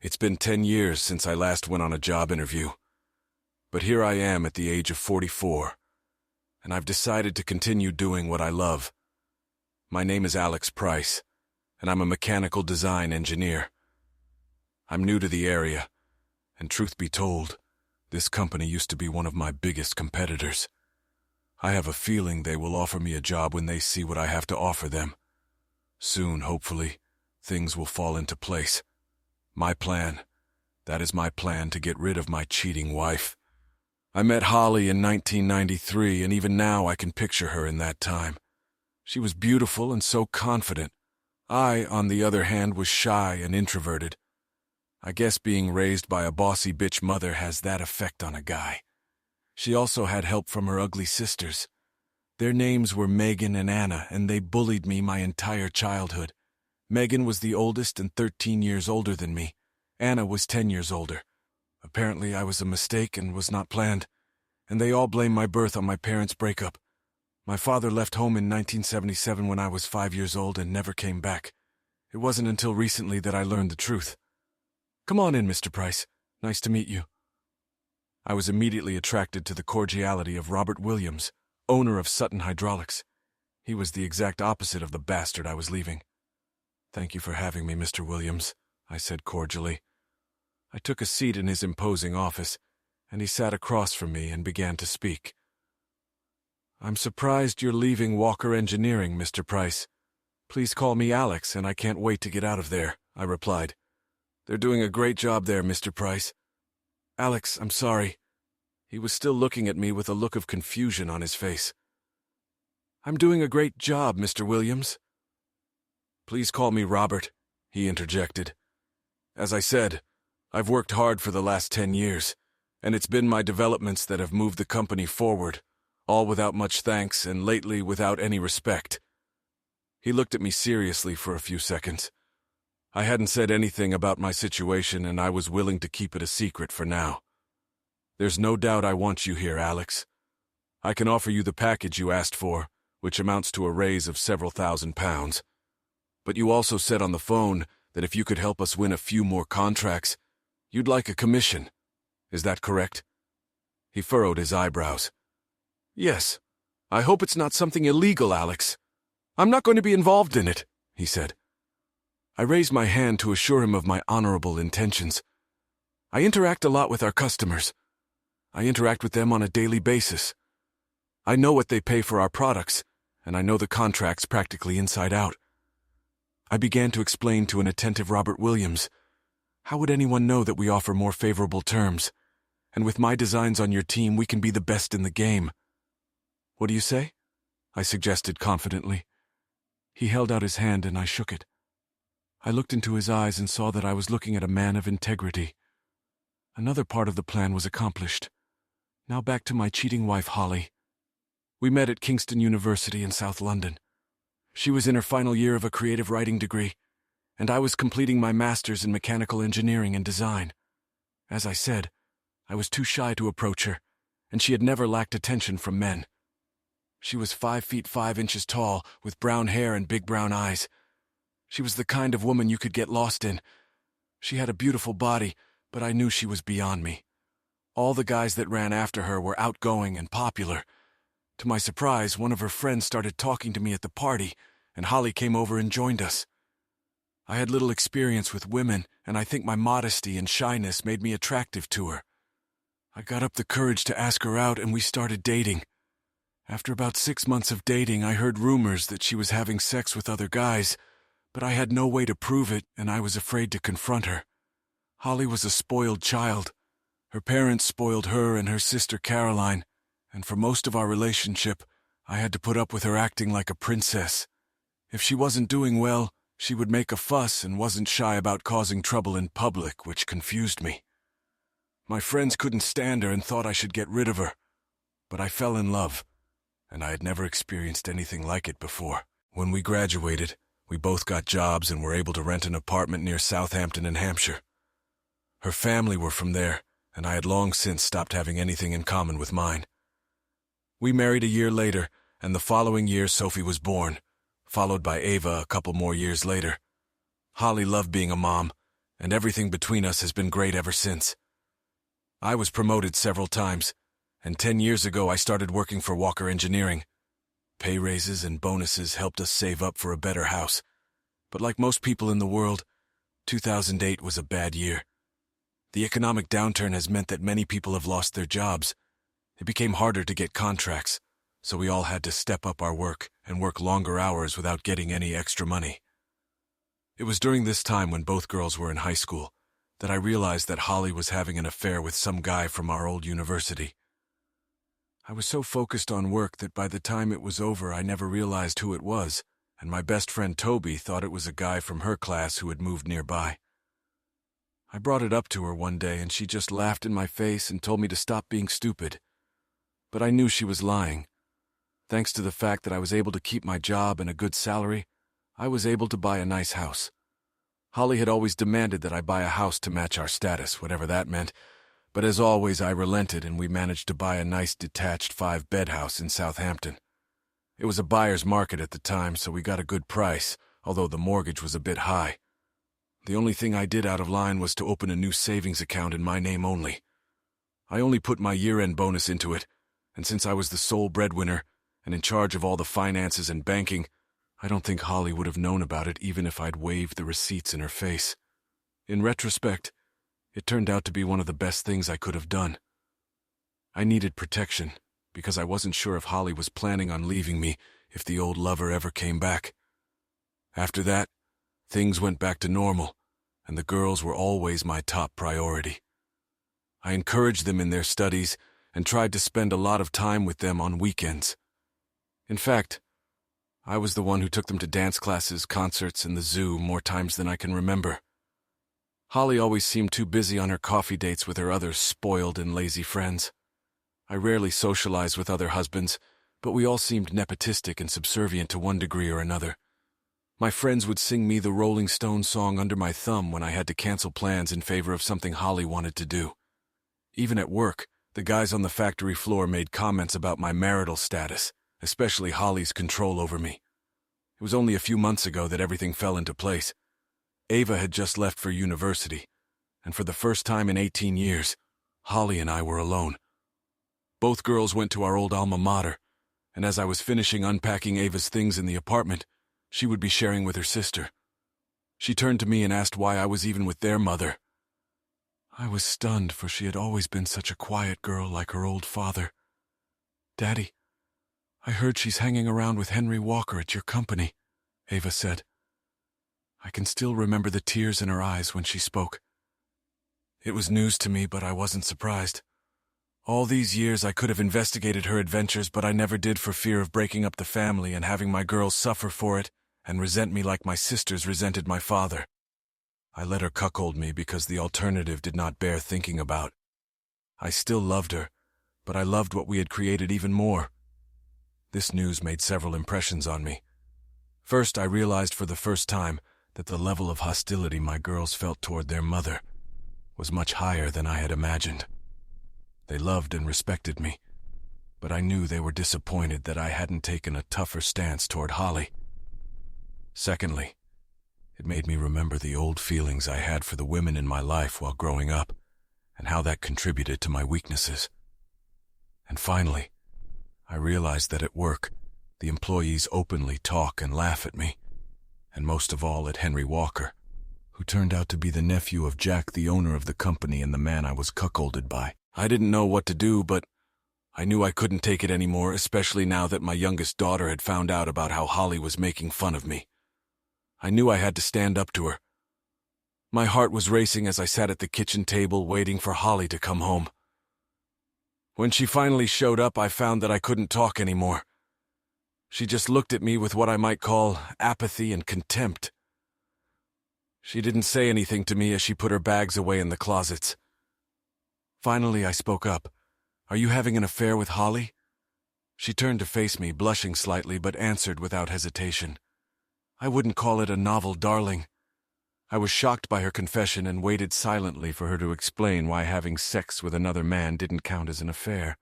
It's been 10 years since I last went on a job interview. But here I am at the age of 44, and I've decided to continue doing what I love. My name is Alex Price, and I'm a mechanical design engineer. I'm new to the area, and truth be told, this company used to be one of my biggest competitors. I have a feeling they will offer me a job when they see what I have to offer them. Soon, hopefully, things will fall into place. That is my plan to get rid of my cheating wife. I met Holly in 1993, and even now I can picture her in that time. She was beautiful and so confident. I, on the other hand, was shy and introverted. I guess being raised by a bossy bitch mother has that effect on a guy. She also had help from her ugly sisters. Their names were Megan and Anna, and they bullied me my entire childhood. Megan was the oldest and 13 years older than me. Anna was 10 years older. Apparently I was a mistake and was not planned, and they all blame my birth on my parents' breakup. My father left home in 1977 when I was 5 years old and never came back. It wasn't until recently that I learned the truth. "Come on in, Mr. Price. Nice to meet you." I was immediately attracted to the cordiality of Robert Williams, owner of Sutton Hydraulics. He was the exact opposite of the bastard I was leaving. "Thank you for having me, Mr. Williams," I said cordially. I took a seat in his imposing office, and he sat across from me and began to speak. "I'm surprised you're leaving Walker Engineering, Mr. Price. Please call me Alex, and I can't wait to get out of there," I replied. "They're doing a great job there, Mr. Price." "Alex, I'm sorry." He was still looking at me with a look of confusion on his face. "I'm doing a great job, Mr. Williams." "Please call me Robert," he interjected. "As I said, I've worked hard for the last 10 years, and it's been my developments that have moved the company forward, all without much thanks and lately without any respect." He looked at me seriously for a few seconds. I hadn't said anything about my situation, and I was willing to keep it a secret for now. "There's no doubt I want you here, Alex. I can offer you the package you asked for, which amounts to a raise of several £1,000s. But you also said on the phone that if you could help us win a few more contracts, you'd like a commission. Is that correct?" He furrowed his eyebrows. "Yes. I hope it's not something illegal, Alex. I'm not going to be involved in it," he said. I raised my hand to assure him of my honorable intentions. "I interact a lot with our customers. I interact with them on a daily basis. I know what they pay for our products, and I know the contracts practically inside out." I began to explain to an attentive Robert Williams. "How would anyone know that we offer more favorable terms? And with my designs on your team, we can be the best in the game." "What do you say?" I suggested confidently. He held out his hand and I shook it. I looked into his eyes and saw that I was looking at a man of integrity. Another part of the plan was accomplished. Now back to my cheating wife, Holly. We met at Kingston University in South London. She was in her final year of a creative writing degree, and I was completing my master's in mechanical engineering and design. As I said, I was too shy to approach her, and she had never lacked attention from men. She was 5 feet 5 inches tall, with brown hair and big brown eyes. She was the kind of woman you could get lost in. She had a beautiful body, but I knew she was beyond me. All the guys that ran after her were outgoing and popular. To my surprise, one of her friends started talking to me at the party, and Holly came over and joined us. I had little experience with women, and I think my modesty and shyness made me attractive to her. I got up the courage to ask her out, and we started dating. After about 6 months of dating, I heard rumors that she was having sex with other guys, but I had no way to prove it, and I was afraid to confront her. Holly was a spoiled child. Her parents spoiled her and her sister Caroline, and for most of our relationship, I had to put up with her acting like a princess. If she wasn't doing well, she would make a fuss and wasn't shy about causing trouble in public, which confused me. My friends couldn't stand her and thought I should get rid of her, but I fell in love, and I had never experienced anything like it before. When we graduated, we both got jobs and were able to rent an apartment near Southampton in Hampshire. Her family were from there, and I had long since stopped having anything in common with mine. We married a year later, and the following year Sophie was born, followed by Ava a couple more years later. Holly loved being a mom, and everything between us has been great ever since. I was promoted several times, and 10 years ago I started working for Walker Engineering. Pay raises and bonuses helped us save up for a better house. But like most people in the world, 2008 was a bad year. The economic downturn has meant that many people have lost their jobs. It became harder to get contracts, so we all had to step up our work and work longer hours without getting any extra money. It was during this time, when both girls were in high school, that I realized that Holly was having an affair with some guy from our old university. I was so focused on work that by the time it was over I never realized who it was, and my best friend Toby thought it was a guy from her class who had moved nearby. I brought it up to her one day and she just laughed in my face and told me to stop being stupid. But I knew she was lying. Thanks to the fact that I was able to keep my job and a good salary, I was able to buy a nice house. Holly had always demanded that I buy a house to match our status, whatever that meant, but as always I relented and we managed to buy a nice detached 5-bed house in Southampton. It was a buyer's market at the time, so we got a good price, although the mortgage was a bit high. The only thing I did out of line was to open a new savings account in my name only. I only put my year-end bonus into it, and since I was the sole breadwinner and in charge of all the finances and banking, I don't think Holly would have known about it even if I'd waved the receipts in her face. In retrospect, it turned out to be one of the best things I could have done. I needed protection because I wasn't sure if Holly was planning on leaving me if the old lover ever came back. After that, things went back to normal, and the girls were always my top priority. I encouraged them in their studies and tried to spend a lot of time with them on weekends. In fact, I was the one who took them to dance classes, concerts, and the zoo more times than I can remember. Holly always seemed too busy on her coffee dates with her other spoiled and lazy friends. I rarely socialized with other husbands, but we all seemed nepotistic and subservient to one degree or another. My friends would sing me the Rolling Stones song under my thumb when I had to cancel plans in favor of something Holly wanted to do. Even at work, the guys on the factory floor made comments about my marital status, especially Holly's control over me. It was only a few months ago that everything fell into place. Ava had just left for university, and for the first time in 18 years, Holly and I were alone. Both girls went to our old alma mater, and as I was finishing unpacking Ava's things in the apartment, she would be sharing with her sister. She turned to me and asked why I was even with their mother. I was stunned, for she had always been such a quiet girl like her old father. "Daddy, I heard she's hanging around with Henry Walker at your company," Ava said. I can still remember the tears in her eyes when she spoke. It was news to me, but I wasn't surprised. All these years I could have investigated her adventures, but I never did for fear of breaking up the family and having my girls suffer for it and resent me like my sisters resented my father. I let her cuckold me because the alternative did not bear thinking about. I still loved her, but I loved what we had created even more. This news made several impressions on me. First, I realized for the first time that the level of hostility my girls felt toward their mother was much higher than I had imagined. They loved and respected me, but I knew they were disappointed that I hadn't taken a tougher stance toward Holly. Secondly, it made me remember the old feelings I had for the women in my life while growing up, and how that contributed to my weaknesses. And finally, I realized that at work, the employees openly talk and laugh at me, and most of all at Henry Walker, who turned out to be the nephew of Jack, the owner of the company and the man I was cuckolded by. I didn't know what to do, but I knew I couldn't take it anymore, especially now that my youngest daughter had found out about how Holly was making fun of me. I knew I had to stand up to her. My heart was racing as I sat at the kitchen table waiting for Holly to come home. When she finally showed up, I found that I couldn't talk anymore. She just looked at me with what I might call apathy and contempt. She didn't say anything to me as she put her bags away in the closets. Finally, I spoke up. "Are you having an affair with Holly?" She turned to face me, blushing slightly, but answered without hesitation. I wouldn't call it a novel darling. I was shocked by her confession and waited silently for her to explain why having sex with another man didn't count as an affair.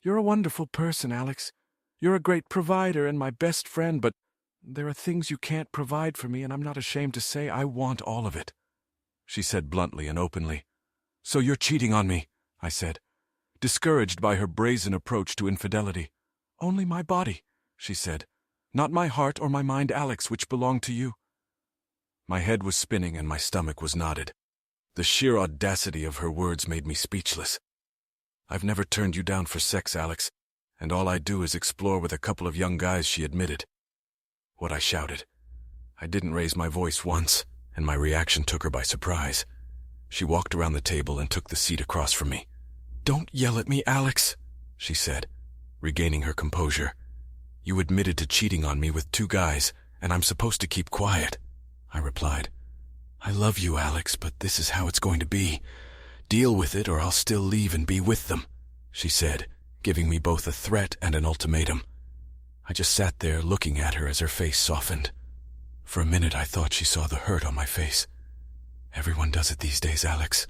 "You're a wonderful person, Alex. You're a great provider and my best friend, but there are things you can't provide for me, and I'm not ashamed to say I want all of it." she said bluntly and openly. So you're cheating on me, I said, discouraged by her brazen approach to infidelity. Only my body, she said, not my heart or my mind, Alex, which belong to you. My head was spinning and my stomach was knotted. The sheer audacity of her words made me speechless. I've never turned you down for sex, Alex, and all I do is explore with a couple of young guys, she admitted. What I shouted. I didn't raise my voice once, and my reaction took her by surprise. She walked around the table and took the seat across from me. Don't yell at me, Alex, she said, regaining her composure. You admitted to cheating on me with 2 guys, and I'm supposed to keep quiet, I replied. I love you, Alex, but this is how it's going to be. Deal with it or I'll still leave and be with them, she said, giving me both a threat and an ultimatum. I just sat there looking at her as her face softened. For a minute I thought she saw the hurt on my face. Everyone does it these days, Alex.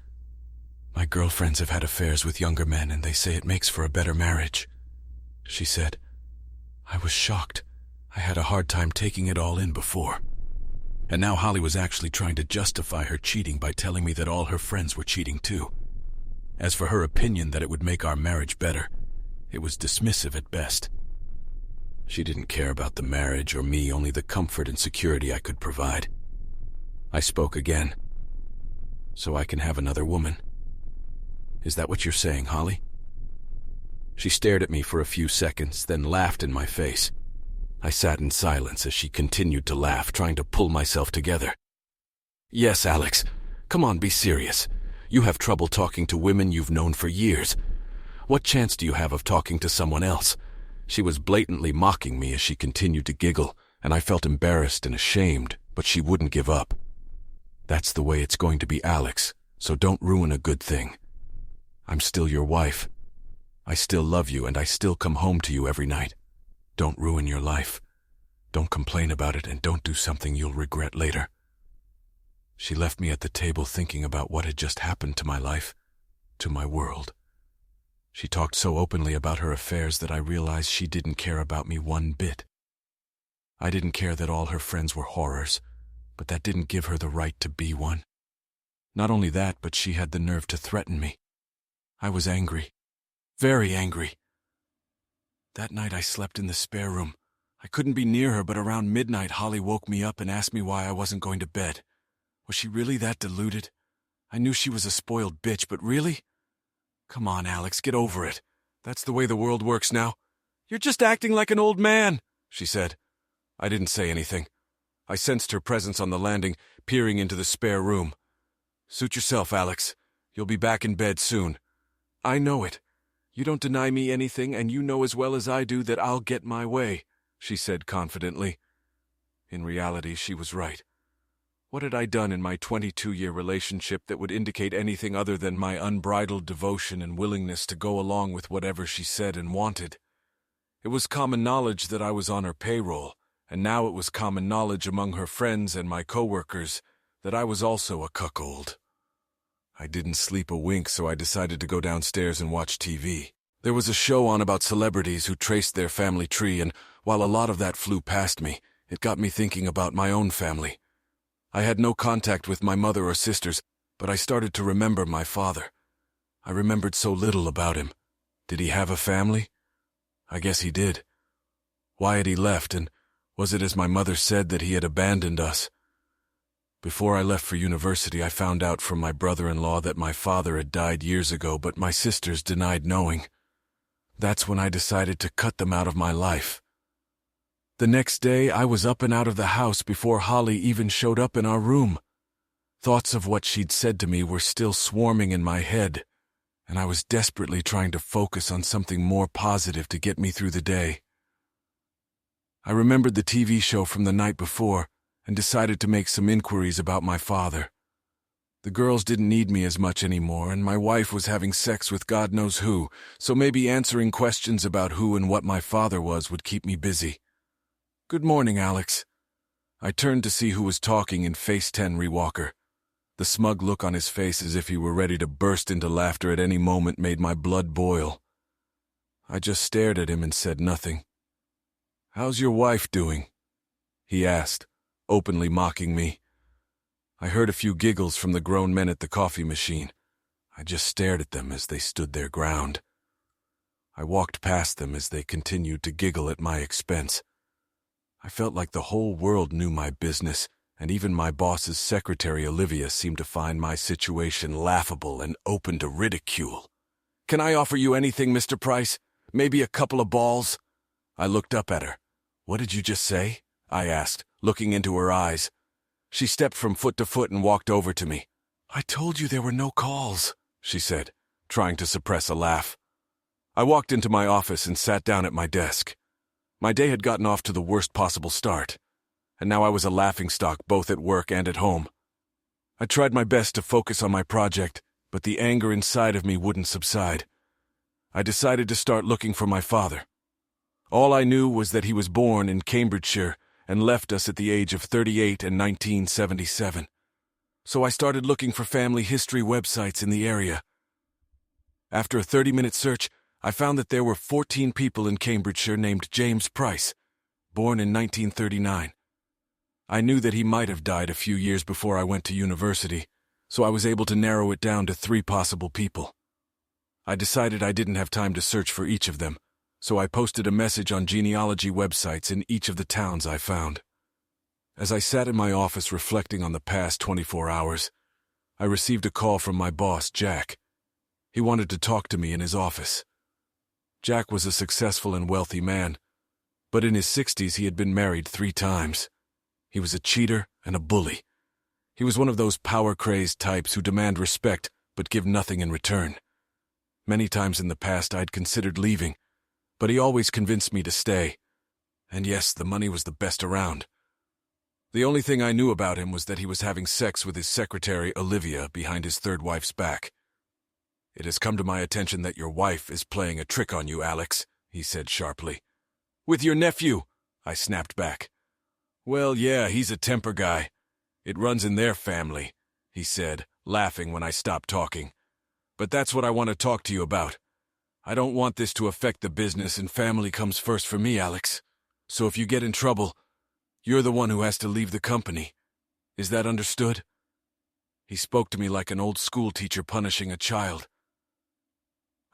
My girlfriends have had affairs with younger men and they say it makes for a better marriage, she said. I was shocked. I had a hard time taking it all in before. And now Holly was actually trying to justify her cheating by telling me that all her friends were cheating too. As for her opinion that it would make our marriage better, it was dismissive at best. She didn't care about the marriage or me, only the comfort and security I could provide. I spoke again. So I can have another woman. Is that what you're saying, Holly? She stared at me for a few seconds, then laughed in my face. I sat in silence as she continued to laugh, trying to pull myself together. Yes, Alex. Come on, be serious. You have trouble talking to women you've known for years. What chance do you have of talking to someone else? She was blatantly mocking me as she continued to giggle, and I felt embarrassed and ashamed, but she wouldn't give up. That's the way it's going to be, Alex, so don't ruin a good thing. I'm still your wife. I still love you, and I still come home to you every night. Don't ruin your life. Don't complain about it, and don't do something you'll regret later. She left me at the table thinking about what had just happened to my life, to my world. She talked so openly about her affairs that I realized she didn't care about me one bit. I didn't care that all her friends were horrors, but that didn't give her the right to be one. Not only that, but she had the nerve to threaten me. I was angry. Very angry. That night I slept in the spare room. I couldn't be near her, but around midnight Holly woke me up and asked me why I wasn't going to bed. Was she really that deluded? I knew she was a spoiled bitch, but really? Come on, Alex, get over it. That's the way the world works now. You're just acting like an old man, she said. I didn't say anything. I sensed her presence on the landing, peering into the spare room. Suit yourself, Alex. You'll be back in bed soon. I know it. You don't deny me anything, and you know as well as I do that I'll get my way, she said confidently. In reality, she was right. What had I done in my 22-year relationship that would indicate anything other than my unbridled devotion and willingness to go along with whatever she said and wanted? It was common knowledge that I was on her payroll, and now it was common knowledge among her friends and my coworkers that I was also a cuckold. I didn't sleep a wink, so I decided to go downstairs and watch TV. There was a show on about celebrities who traced their family tree, and while a lot of that flew past me, it got me thinking about my own family. I had no contact with my mother or sisters, but I started to remember my father. I remembered so little about him. Did he have a family? I guess he did. Why had he left, and was it as my mother said that he had abandoned us? Before I left for university, I found out from my brother-in-law that my father had died years ago, but my sisters denied knowing. That's when I decided to cut them out of my life. The next day, I was up and out of the house before Holly even showed up in our room. Thoughts of what she'd said to me were still swarming in my head, and I was desperately trying to focus on something more positive to get me through the day. I remembered the TV show from the night before and decided to make some inquiries about my father. The girls didn't need me as much anymore, and my wife was having sex with God knows who, so maybe answering questions about who and what my father was would keep me busy. Good morning, Alex. I turned to see who was talking in Face 10 Rewalker. The smug look on his face as if he were ready to burst into laughter at any moment made my blood boil. I just stared at him and said nothing. How's your wife doing? He asked, openly mocking me. I heard a few giggles from the grown men at the coffee machine. I just stared at them as they stood their ground. I walked past them as they continued to giggle at my expense. I felt like the whole world knew my business, and even my boss's secretary, Olivia, seemed to find my situation laughable and open to ridicule. "Can I offer you anything, Mr. Price? Maybe a couple of balls?" I looked up at her. "What did you just say?" I asked, looking into her eyes. She stepped from foot to foot and walked over to me. "I told you there were no calls," she said, trying to suppress a laugh. I walked into my office and sat down at my desk. My day had gotten off to the worst possible start, and now I was a laughingstock both at work and at home. I tried my best to focus on my project, but the anger inside of me wouldn't subside. I decided to start looking for my father. All I knew was that he was born in Cambridgeshire and left us at the age of 38 in 1977. So I started looking for family history websites in the area. After a 30-minute search, I found that there were 14 people in Cambridgeshire named James Price, born in 1939. I knew that he might have died a few years before I went to university, so I was able to narrow it down to 3 possible people. I decided I didn't have time to search for each of them, so I posted a message on genealogy websites in each of the towns I found. As I sat in my office reflecting on the past 24 hours, I received a call from my boss, Jack. He wanted to talk to me in his office. Jack was a successful and wealthy man, but in his 60s he had been married 3 times. He was a cheater and a bully. He was one of those power-crazed types who demand respect but give nothing in return. Many times in the past I'd considered leaving, but he always convinced me to stay. And yes, the money was the best around. The only thing I knew about him was that he was having sex with his secretary, Olivia, behind his 3rd wife's back. "It has come to my attention that your wife is playing a trick on you, Alex," he said sharply. "With your nephew," I snapped back. "Well, yeah, he's a temper guy. It runs in their family," he said, laughing when I stopped talking. "But that's what I want to talk to you about. I don't want this to affect the business, and family comes first for me, Alex. So if you get in trouble, you're the one who has to leave the company. Is that understood?" He spoke to me like an old school teacher punishing a child.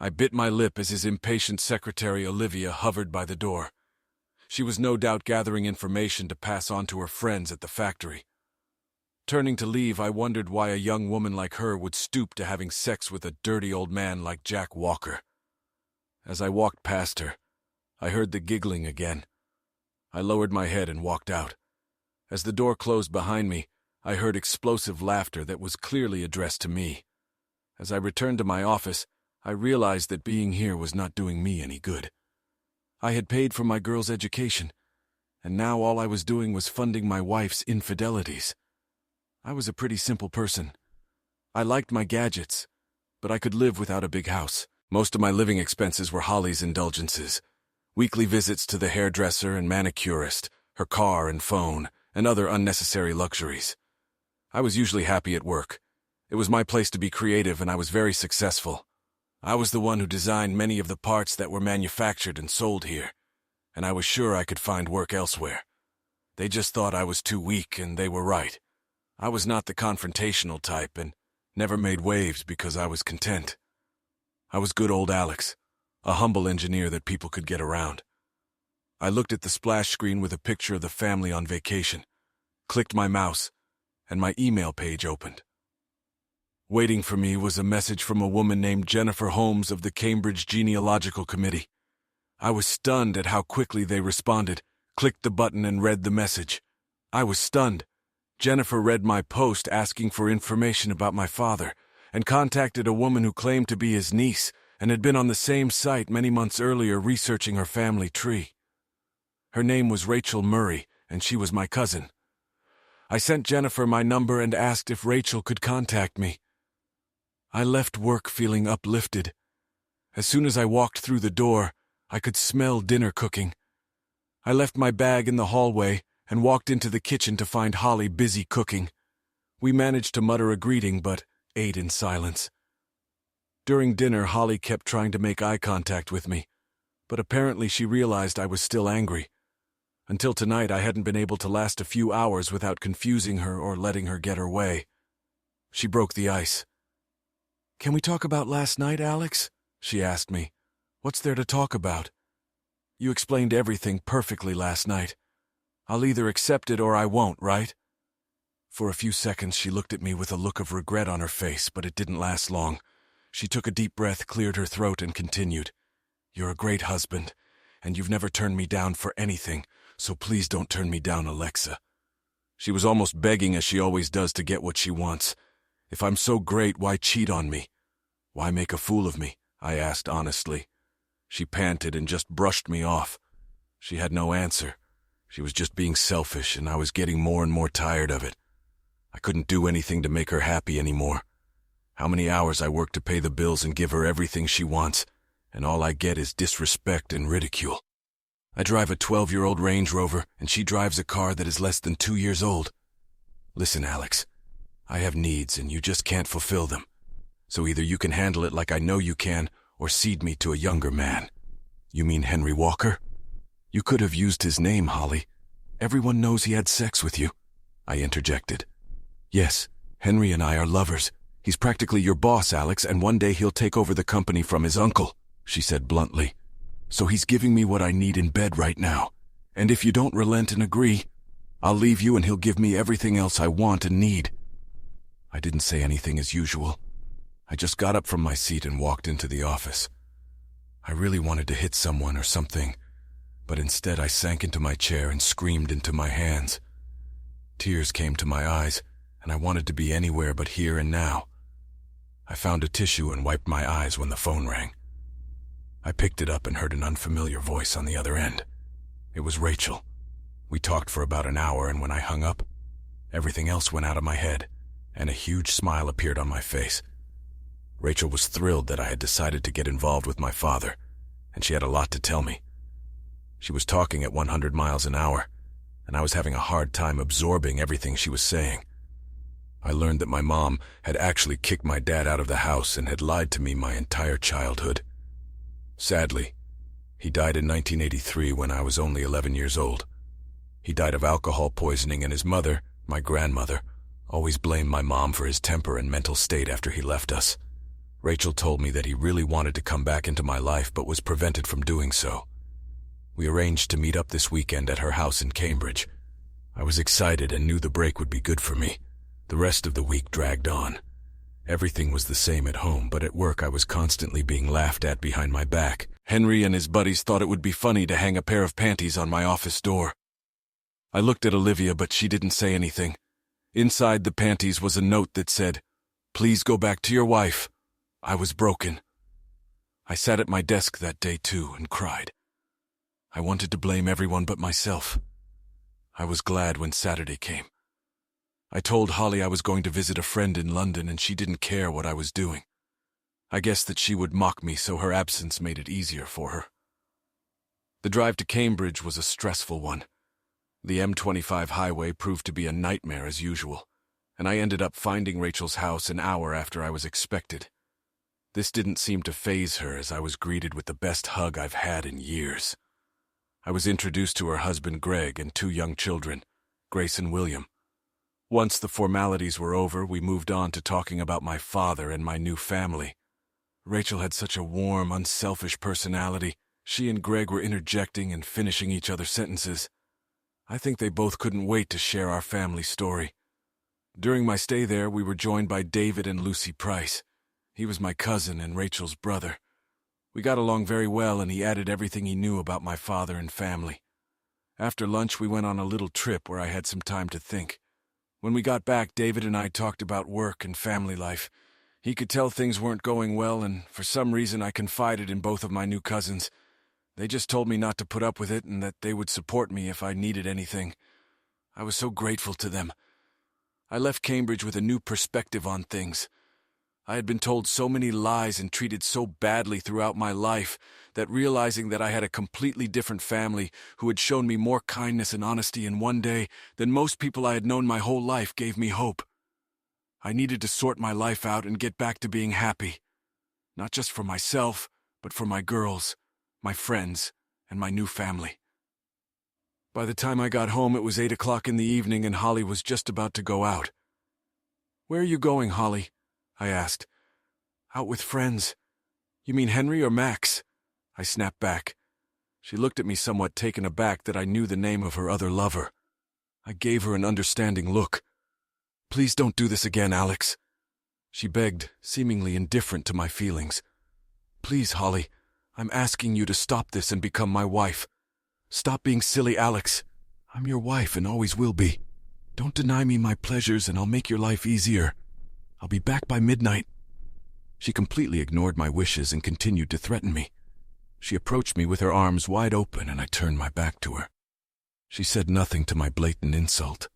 I bit my lip as his impatient secretary, Olivia, hovered by the door. She was no doubt gathering information to pass on to her friends at the factory. Turning to leave, I wondered why a young woman like her would stoop to having sex with a dirty old man like Jack Walker. As I walked past her, I heard the giggling again. I lowered my head and walked out. As the door closed behind me, I heard explosive laughter that was clearly addressed to me. As I returned to my office, I realized that being here was not doing me any good. I had paid for my girl's education, and now all I was doing was funding my wife's infidelities. I was a pretty simple person. I liked my gadgets, but I could live without a big house. Most of my living expenses were Holly's indulgences. Weekly visits to the hairdresser and manicurist, her car and phone, and other unnecessary luxuries. I was usually happy at work. It was my place to be creative, and I was very successful. I was the one who designed many of the parts that were manufactured and sold here, and I was sure I could find work elsewhere. They just thought I was too weak, and they were right. I was not the confrontational type, and never made waves because I was content. I was good old Alex, a humble engineer that people could get around. I looked at the splash screen with a picture of the family on vacation, clicked my mouse, and my email page opened. Waiting for me was a message from a woman named Jennifer Holmes of the Cambridge Genealogical Committee. I was stunned at how quickly they responded, clicked the button, and read the message. I was stunned. Jennifer read my post asking for information about my father, and contacted a woman who claimed to be his niece and had been on the same site many months earlier researching her family tree. Her name was Rachel Murray, and she was my cousin. I sent Jennifer my number and asked if Rachel could contact me. I left work feeling uplifted. As soon as I walked through the door, I could smell dinner cooking. I left my bag in the hallway and walked into the kitchen to find Holly busy cooking. We managed to mutter a greeting, but ate in silence. During dinner, Holly kept trying to make eye contact with me, but apparently she realized I was still angry. Until tonight, I hadn't been able to last a few hours without confusing her or letting her get her way. She broke the ice. "Can we talk about last night, Alex?" she asked me. "What's there to talk about? You explained everything perfectly last night. I'll either accept it or I won't, right?" For a few seconds, she looked at me with a look of regret on her face, but it didn't last long. She took a deep breath, cleared her throat, and continued. "You're a great husband, and you've never turned me down for anything, so please don't turn me down, Alexa." She was almost begging, as she always does, to get what she wants. "If I'm so great, why cheat on me? Why make a fool of me?" I asked honestly. She panted and just brushed me off. She had no answer. She was just being selfish, and I was getting more and more tired of it. I couldn't do anything to make her happy anymore. How many hours I work to pay the bills and give her everything she wants, and all I get is disrespect and ridicule. I drive a 12-year-old Range Rover, and she drives a car that is less than 2 years old. Listen, Alex, I have needs, and you just can't fulfill them. So either you can handle it like I know you can, or cede me to a younger man. You mean Henry Walker? You could have used his name, Holly. Everyone knows he had sex with you, I interjected. Yes, Henry and I are lovers. He's practically your boss, Alex, and one day he'll take over the company from his uncle, she said bluntly. So he's giving me what I need in bed right now. And if you don't relent and agree, I'll leave you and he'll give me everything else I want and need. I didn't say anything as usual. I just got up from my seat and walked into the office. I really wanted to hit someone or something, but instead I sank into my chair and screamed into my hands. Tears came to my eyes, and I wanted to be anywhere but here and now. I found a tissue and wiped my eyes when the phone rang. I picked it up and heard an unfamiliar voice on the other end. It was Rachel. We talked for about an hour, and when I hung up, everything else went out of my head, and a huge smile appeared on my face. Rachel was thrilled that I had decided to get involved with my father, and she had a lot to tell me. She was talking at 100 miles an hour, and I was having a hard time absorbing everything she was saying. I learned that my mom had actually kicked my dad out of the house and had lied to me my entire childhood. Sadly, he died in 1983 when I was only 11 years old. He died of alcohol poisoning, and his mother, my grandmother, always blamed my mom for his temper and mental state after he left us. Rachel told me that he really wanted to come back into my life but was prevented from doing so. We arranged to meet up this weekend at her house in Cambridge. I was excited and knew the break would be good for me. The rest of the week dragged on. Everything was the same at home, but at work I was constantly being laughed at behind my back. Henry and his buddies thought it would be funny to hang a pair of panties on my office door. I looked at Olivia, but she didn't say anything. Inside the panties was a note that said, "Please go back to your wife. I was broken." I sat at my desk that day too and cried. I wanted to blame everyone but myself. I was glad when Saturday came. I told Holly I was going to visit a friend in London, and she didn't care what I was doing. I guessed that she would mock me, so her absence made it easier for her. The drive to Cambridge was a stressful one. The M25 highway proved to be a nightmare as usual, and I ended up finding Rachel's house an hour after I was expected. This didn't seem to faze her, as I was greeted with the best hug I've had in years. I was introduced to her husband Greg and 2 young children, Grace and William. Once the formalities were over, we moved on to talking about my father and my new family. Rachel had such a warm, unselfish personality. She and Greg were interjecting and finishing each other's sentences. I think they both couldn't wait to share our family story. During my stay there, we were joined by David and Lucy Price. He was my cousin and Rachel's brother. We got along very well, and he added everything he knew about my father and family. After lunch, we went on a little trip where I had some time to think. When we got back, David and I talked about work and family life. He could tell things weren't going well, and for some reason I confided in both of my new cousins. They just told me not to put up with it and that they would support me if I needed anything. I was so grateful to them. I left Cambridge with a new perspective on things. I had been told so many lies and treated so badly throughout my life that realizing that I had a completely different family who had shown me more kindness and honesty in one day than most people I had known my whole life gave me hope. I needed to sort my life out and get back to being happy. Not just for myself, but for my girls, my friends, and my new family. By the time I got home, it was 8 o'clock in the evening and Holly was just about to go out. "Where are you going, Holly?" I asked. "Out with friends." "You mean Henry or Max?" I snapped back. She looked at me somewhat taken aback that I knew the name of her other lover. I gave her an understanding look. "Please don't do this again, Alex," she begged, seemingly indifferent to my feelings. "Please, Holly, I'm asking you to stop this and become my wife. Stop being silly, Alex. I'm your wife and always will be. Don't deny me my pleasures and I'll make your life easier. I'll be back by midnight." She completely ignored my wishes and continued to threaten me. She approached me with her arms wide open and I turned my back to her. She said nothing to my blatant insult,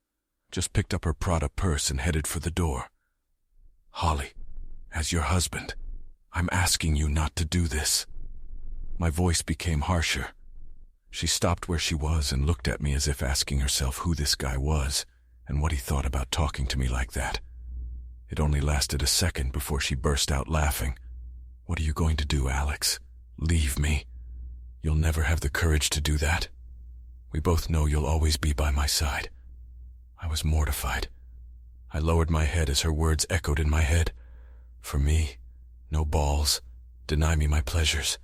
just picked up her Prada purse and headed for the door. "Holly, as your husband, I'm asking you not to do this." My voice became harsher. She stopped where she was and looked at me as if asking herself who this guy was and what he thought about talking to me like that. It only lasted a second before she burst out laughing. "What are you going to do, Alex? Leave me? You'll never have the courage to do that. We both know you'll always be by my side." I was mortified. I lowered my head as her words echoed in my head. For me, no balls, deny me my pleasures.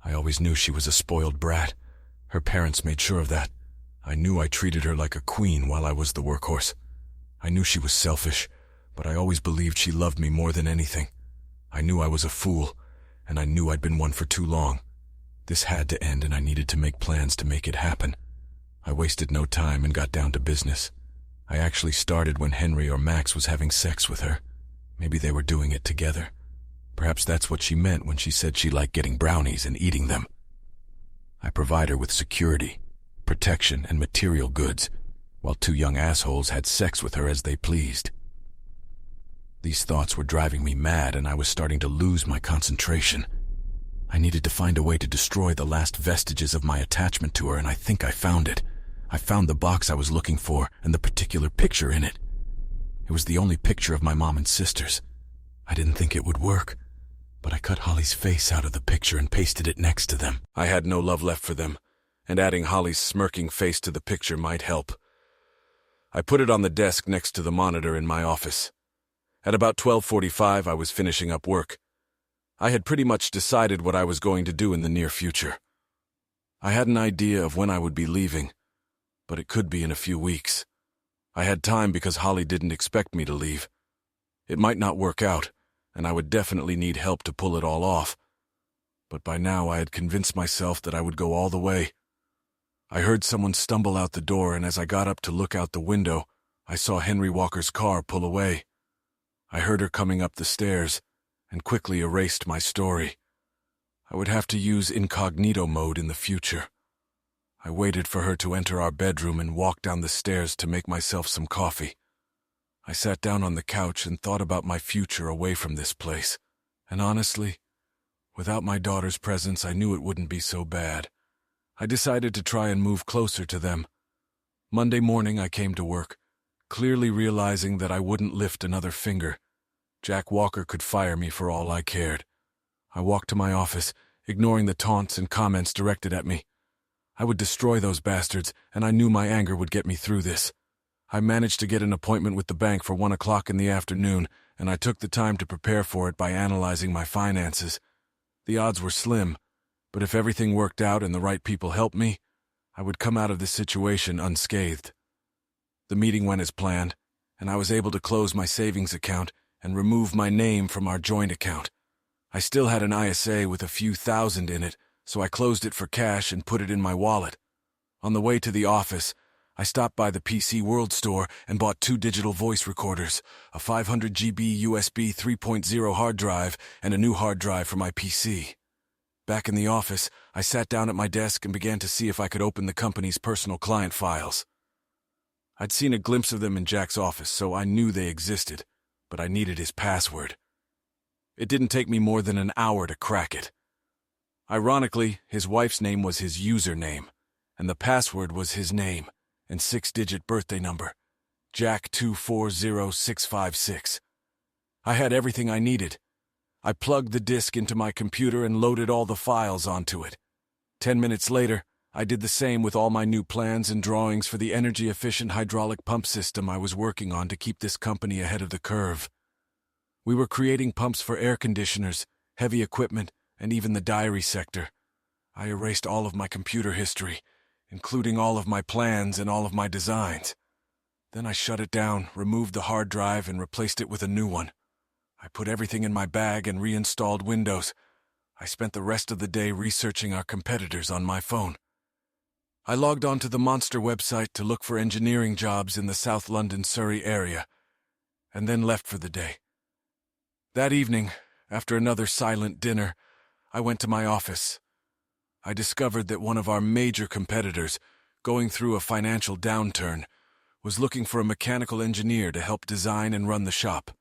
I always knew she was a spoiled brat. Her parents made sure of that. I knew I treated her like a queen while I was the workhorse. I knew she was selfish, but I always believed she loved me more than anything. I knew I was a fool, and I knew I'd been one for too long. This had to end and I needed to make plans to make it happen. I wasted no time and got down to business. I actually started when Henry or Max was having sex with her. Maybe they were doing it together. Perhaps that's what she meant when she said she liked getting brownies and eating them. I provide her with security, protection, and material goods, while two young assholes had sex with her as they pleased. These thoughts were driving me mad and I was starting to lose my concentration. I needed to find a way to destroy the last vestiges of my attachment to her, and I think I found it. I found the box I was looking for and the particular picture in it. It was the only picture of my mom and sisters. I didn't think it would work, but I cut Holly's face out of the picture and pasted it next to them. I had no love left for them, and adding Holly's smirking face to the picture might help. I put it on the desk next to the monitor in my office. At about 12:45, I was finishing up work. I had pretty much decided what I was going to do in the near future. I had an idea of when I would be leaving, but it could be in a few weeks. I had time because Holly didn't expect me to leave. It might not work out, and I would definitely need help to pull it all off. But by now I had convinced myself that I would go all the way. I heard someone stumble out the door, and as I got up to look out the window, I saw Henry Walker's car pull away. I heard her coming up the stairs, and quickly erased my story. I would have to use incognito mode in the future. I waited for her to enter our bedroom and walked down the stairs to make myself some coffee. I sat down on the couch and thought about my future away from this place. And honestly, without my daughter's presence, I knew it wouldn't be so bad. I decided to try and move closer to them. Monday morning I came to work, clearly realizing that I wouldn't lift another finger. Jack Walker could fire me for all I cared. I walked to my office, ignoring the taunts and comments directed at me. I would destroy those bastards, and I knew my anger would get me through this. I managed to get an appointment with the bank for 1 o'clock in the afternoon, and I took the time to prepare for it by analyzing my finances. The odds were slim, but if everything worked out and the right people helped me, I would come out of this situation unscathed. The meeting went as planned, and I was able to close my savings account and remove my name from our joint account. I still had an ISA with a few thousand in it, so I closed it for cash and put it in my wallet. On the way to the office, I stopped by the PC World store and bought 2 digital voice recorders, a 500 GB USB 3.0 hard drive, and a new hard drive for my PC. Back in the office, I sat down at my desk and began to see if I could open the company's personal client files. I'd seen a glimpse of them in Jack's office, so I knew they existed, but I needed his password. It didn't take me more than an hour to crack it. Ironically, his wife's name was his username, and the password was his name and 6-digit birthday number, Jack240656. I had everything I needed. I plugged the disk into my computer and loaded all the files onto it. 10 minutes later, I did the same with all my new plans and drawings for the energy-efficient hydraulic pump system I was working on to keep this company ahead of the curve. We were creating pumps for air conditioners, heavy equipment, and even the dairy sector. I erased all of my computer history, including all of my plans and all of my designs. Then I shut it down, removed the hard drive, and replaced it with a new one. I put everything in my bag and reinstalled Windows. I spent the rest of the day researching our competitors on my phone. I logged onto the Monster website to look for engineering jobs in the South London, Surrey area, and then left for the day. That evening, after another silent dinner, I went to my office. I discovered that one of our major competitors, going through a financial downturn, was looking for a mechanical engineer to help design and run the shop.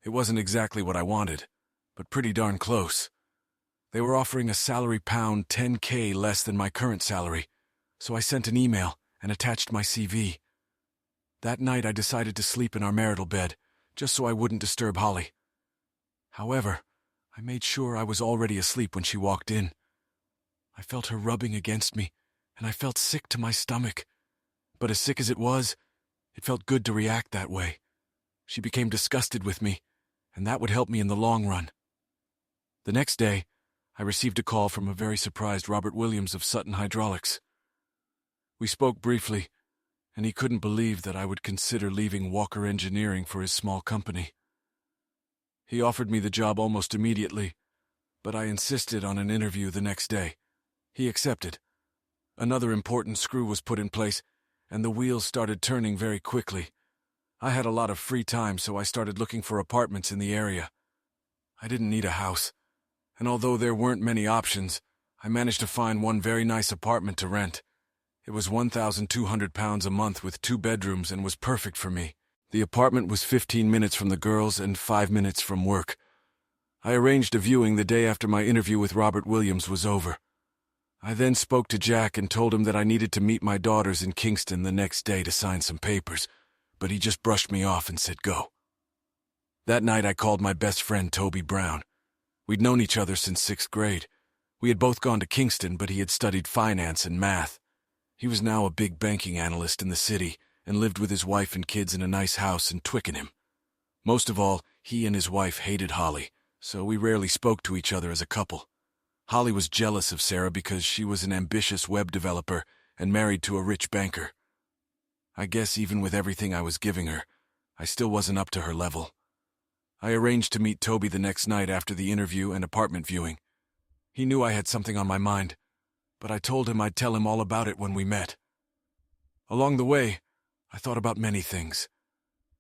It wasn't exactly what I wanted, but pretty darn close. They were offering a salary pound $10K less than my current salary, so I sent an email and attached my CV. That night I decided to sleep in our marital bed, just so I wouldn't disturb Holly. However, I made sure I was already asleep when she walked in. I felt her rubbing against me, and I felt sick to my stomach. But as sick as it felt good to react that way. She became disgusted with me, and that would help me in the long run. The next day, I received a call from a very surprised Robert Williams of Sutton Hydraulics. We spoke briefly, and he couldn't believe that I would consider leaving Walker Engineering for his small company. He offered me the job almost immediately, but I insisted on an interview the next day. He accepted. Another important screw was put in place, and the wheels started turning very quickly. I had a lot of free time, so I started looking for apartments in the area. I didn't need a house, and although there weren't many options, I managed to find one very nice apartment to rent. It was £1,200 a month with 2 bedrooms and was perfect for me. The apartment was 15 minutes from the girls and 5 minutes from work. I arranged a viewing the day after my interview with Robert Williams was over. I then spoke to Jack and told him that I needed to meet my daughters in Kingston the next day to sign some papers, but he just brushed me off and said go. That night I called my best friend Toby Brown. We'd known each other since 6th grade. We had both gone to Kingston, but he had studied finance and math. He was now a big banking analyst in the city and lived with his wife and kids in a nice house in Twickenham. Most of all, he and his wife hated Holly, so we rarely spoke to each other as a couple. Holly was jealous of Sarah because she was an ambitious web developer and married to a rich banker. I guess even with everything I was giving her, I still wasn't up to her level. I arranged to meet Toby the next night after the interview and apartment viewing. He knew I had something on my mind, but I told him I'd tell him all about it when we met. Along the way, I thought about many things.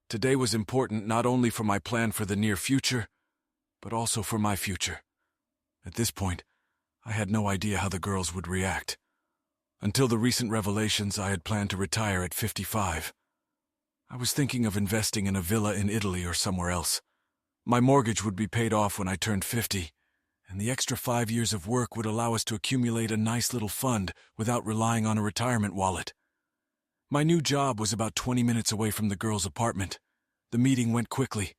Today was important not only for my plan for the near future, but also for my future. At this point, I had no idea how the girls would react. Until the recent revelations, I had planned to retire at 55. I was thinking of investing in a villa in Italy or somewhere else. My mortgage would be paid off when I turned 50, and the extra 5 years of work would allow us to accumulate a nice little fund without relying on a retirement wallet. My new job was about 20 minutes away from the girls' apartment. The meeting went quickly.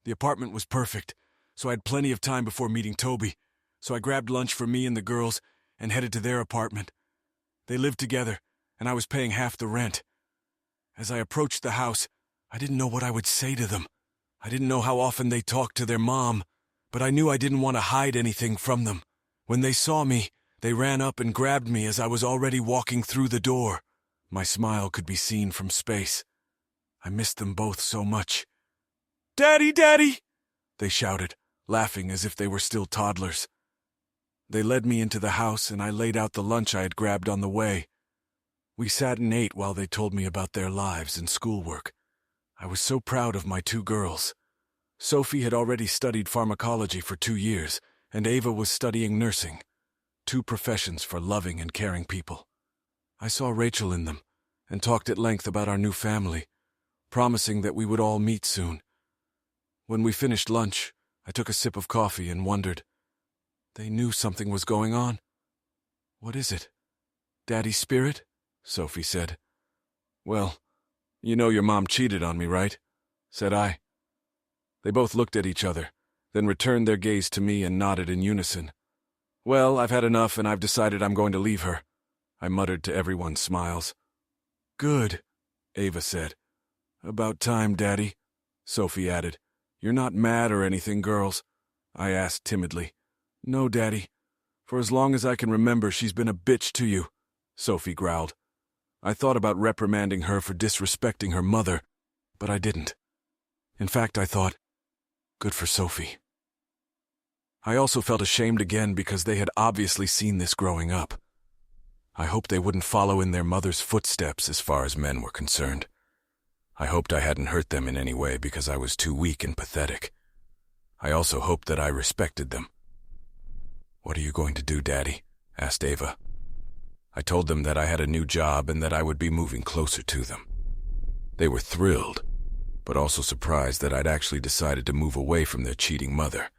The apartment was perfect, so I had plenty of time before meeting Toby, so I grabbed lunch for me and the girls and headed to their apartment. They lived together, and I was paying half the rent. As I approached the house, I didn't know what I would say to them. I didn't know how often they talked to their mom, but I knew I didn't want to hide anything from them. When they saw me, they ran up and grabbed me as I was already walking through the door. My smile could be seen from space. I missed them both so much. "Daddy, Daddy!" they shouted, laughing as if they were still toddlers. They led me into the house and I laid out the lunch I had grabbed on the way. We sat and ate while they told me about their lives and schoolwork. I was so proud of my 2 girls. Sophie had already studied pharmacology for 2 years, and Ava was studying nursing. 2 professions for loving and caring people. I saw Rachel in them, and talked at length about our new family, promising that we would all meet soon. When we finished lunch, I took a sip of coffee and wondered. They knew something was going on. "What is it? Daddy's spirit?" Sophie said. "Well, you know your mom cheated on me, right?" said I. They both looked at each other, then returned their gaze to me and nodded in unison. "Well, I've had enough and I've decided I'm going to leave her," I muttered to everyone's smiles. Good, Ava said. About time, Daddy, Sophie added. You're not mad or anything, girls? I asked timidly. No, Daddy. For as long as I can remember, she's been a bitch to you, Sophie growled. I thought about reprimanding her for disrespecting her mother, but I didn't. In fact, I thought, good for Sophie. I also felt ashamed again because they had obviously seen this growing up. I hoped they wouldn't follow in their mother's footsteps as far as men were concerned. I hoped I hadn't hurt them in any way because I was too weak and pathetic. I also hoped that I respected them. What are you going to do, Daddy? Asked Ava. I told them that I had a new job and that I would be moving closer to them. They were thrilled, but also surprised that I'd actually decided to move away from their cheating mother,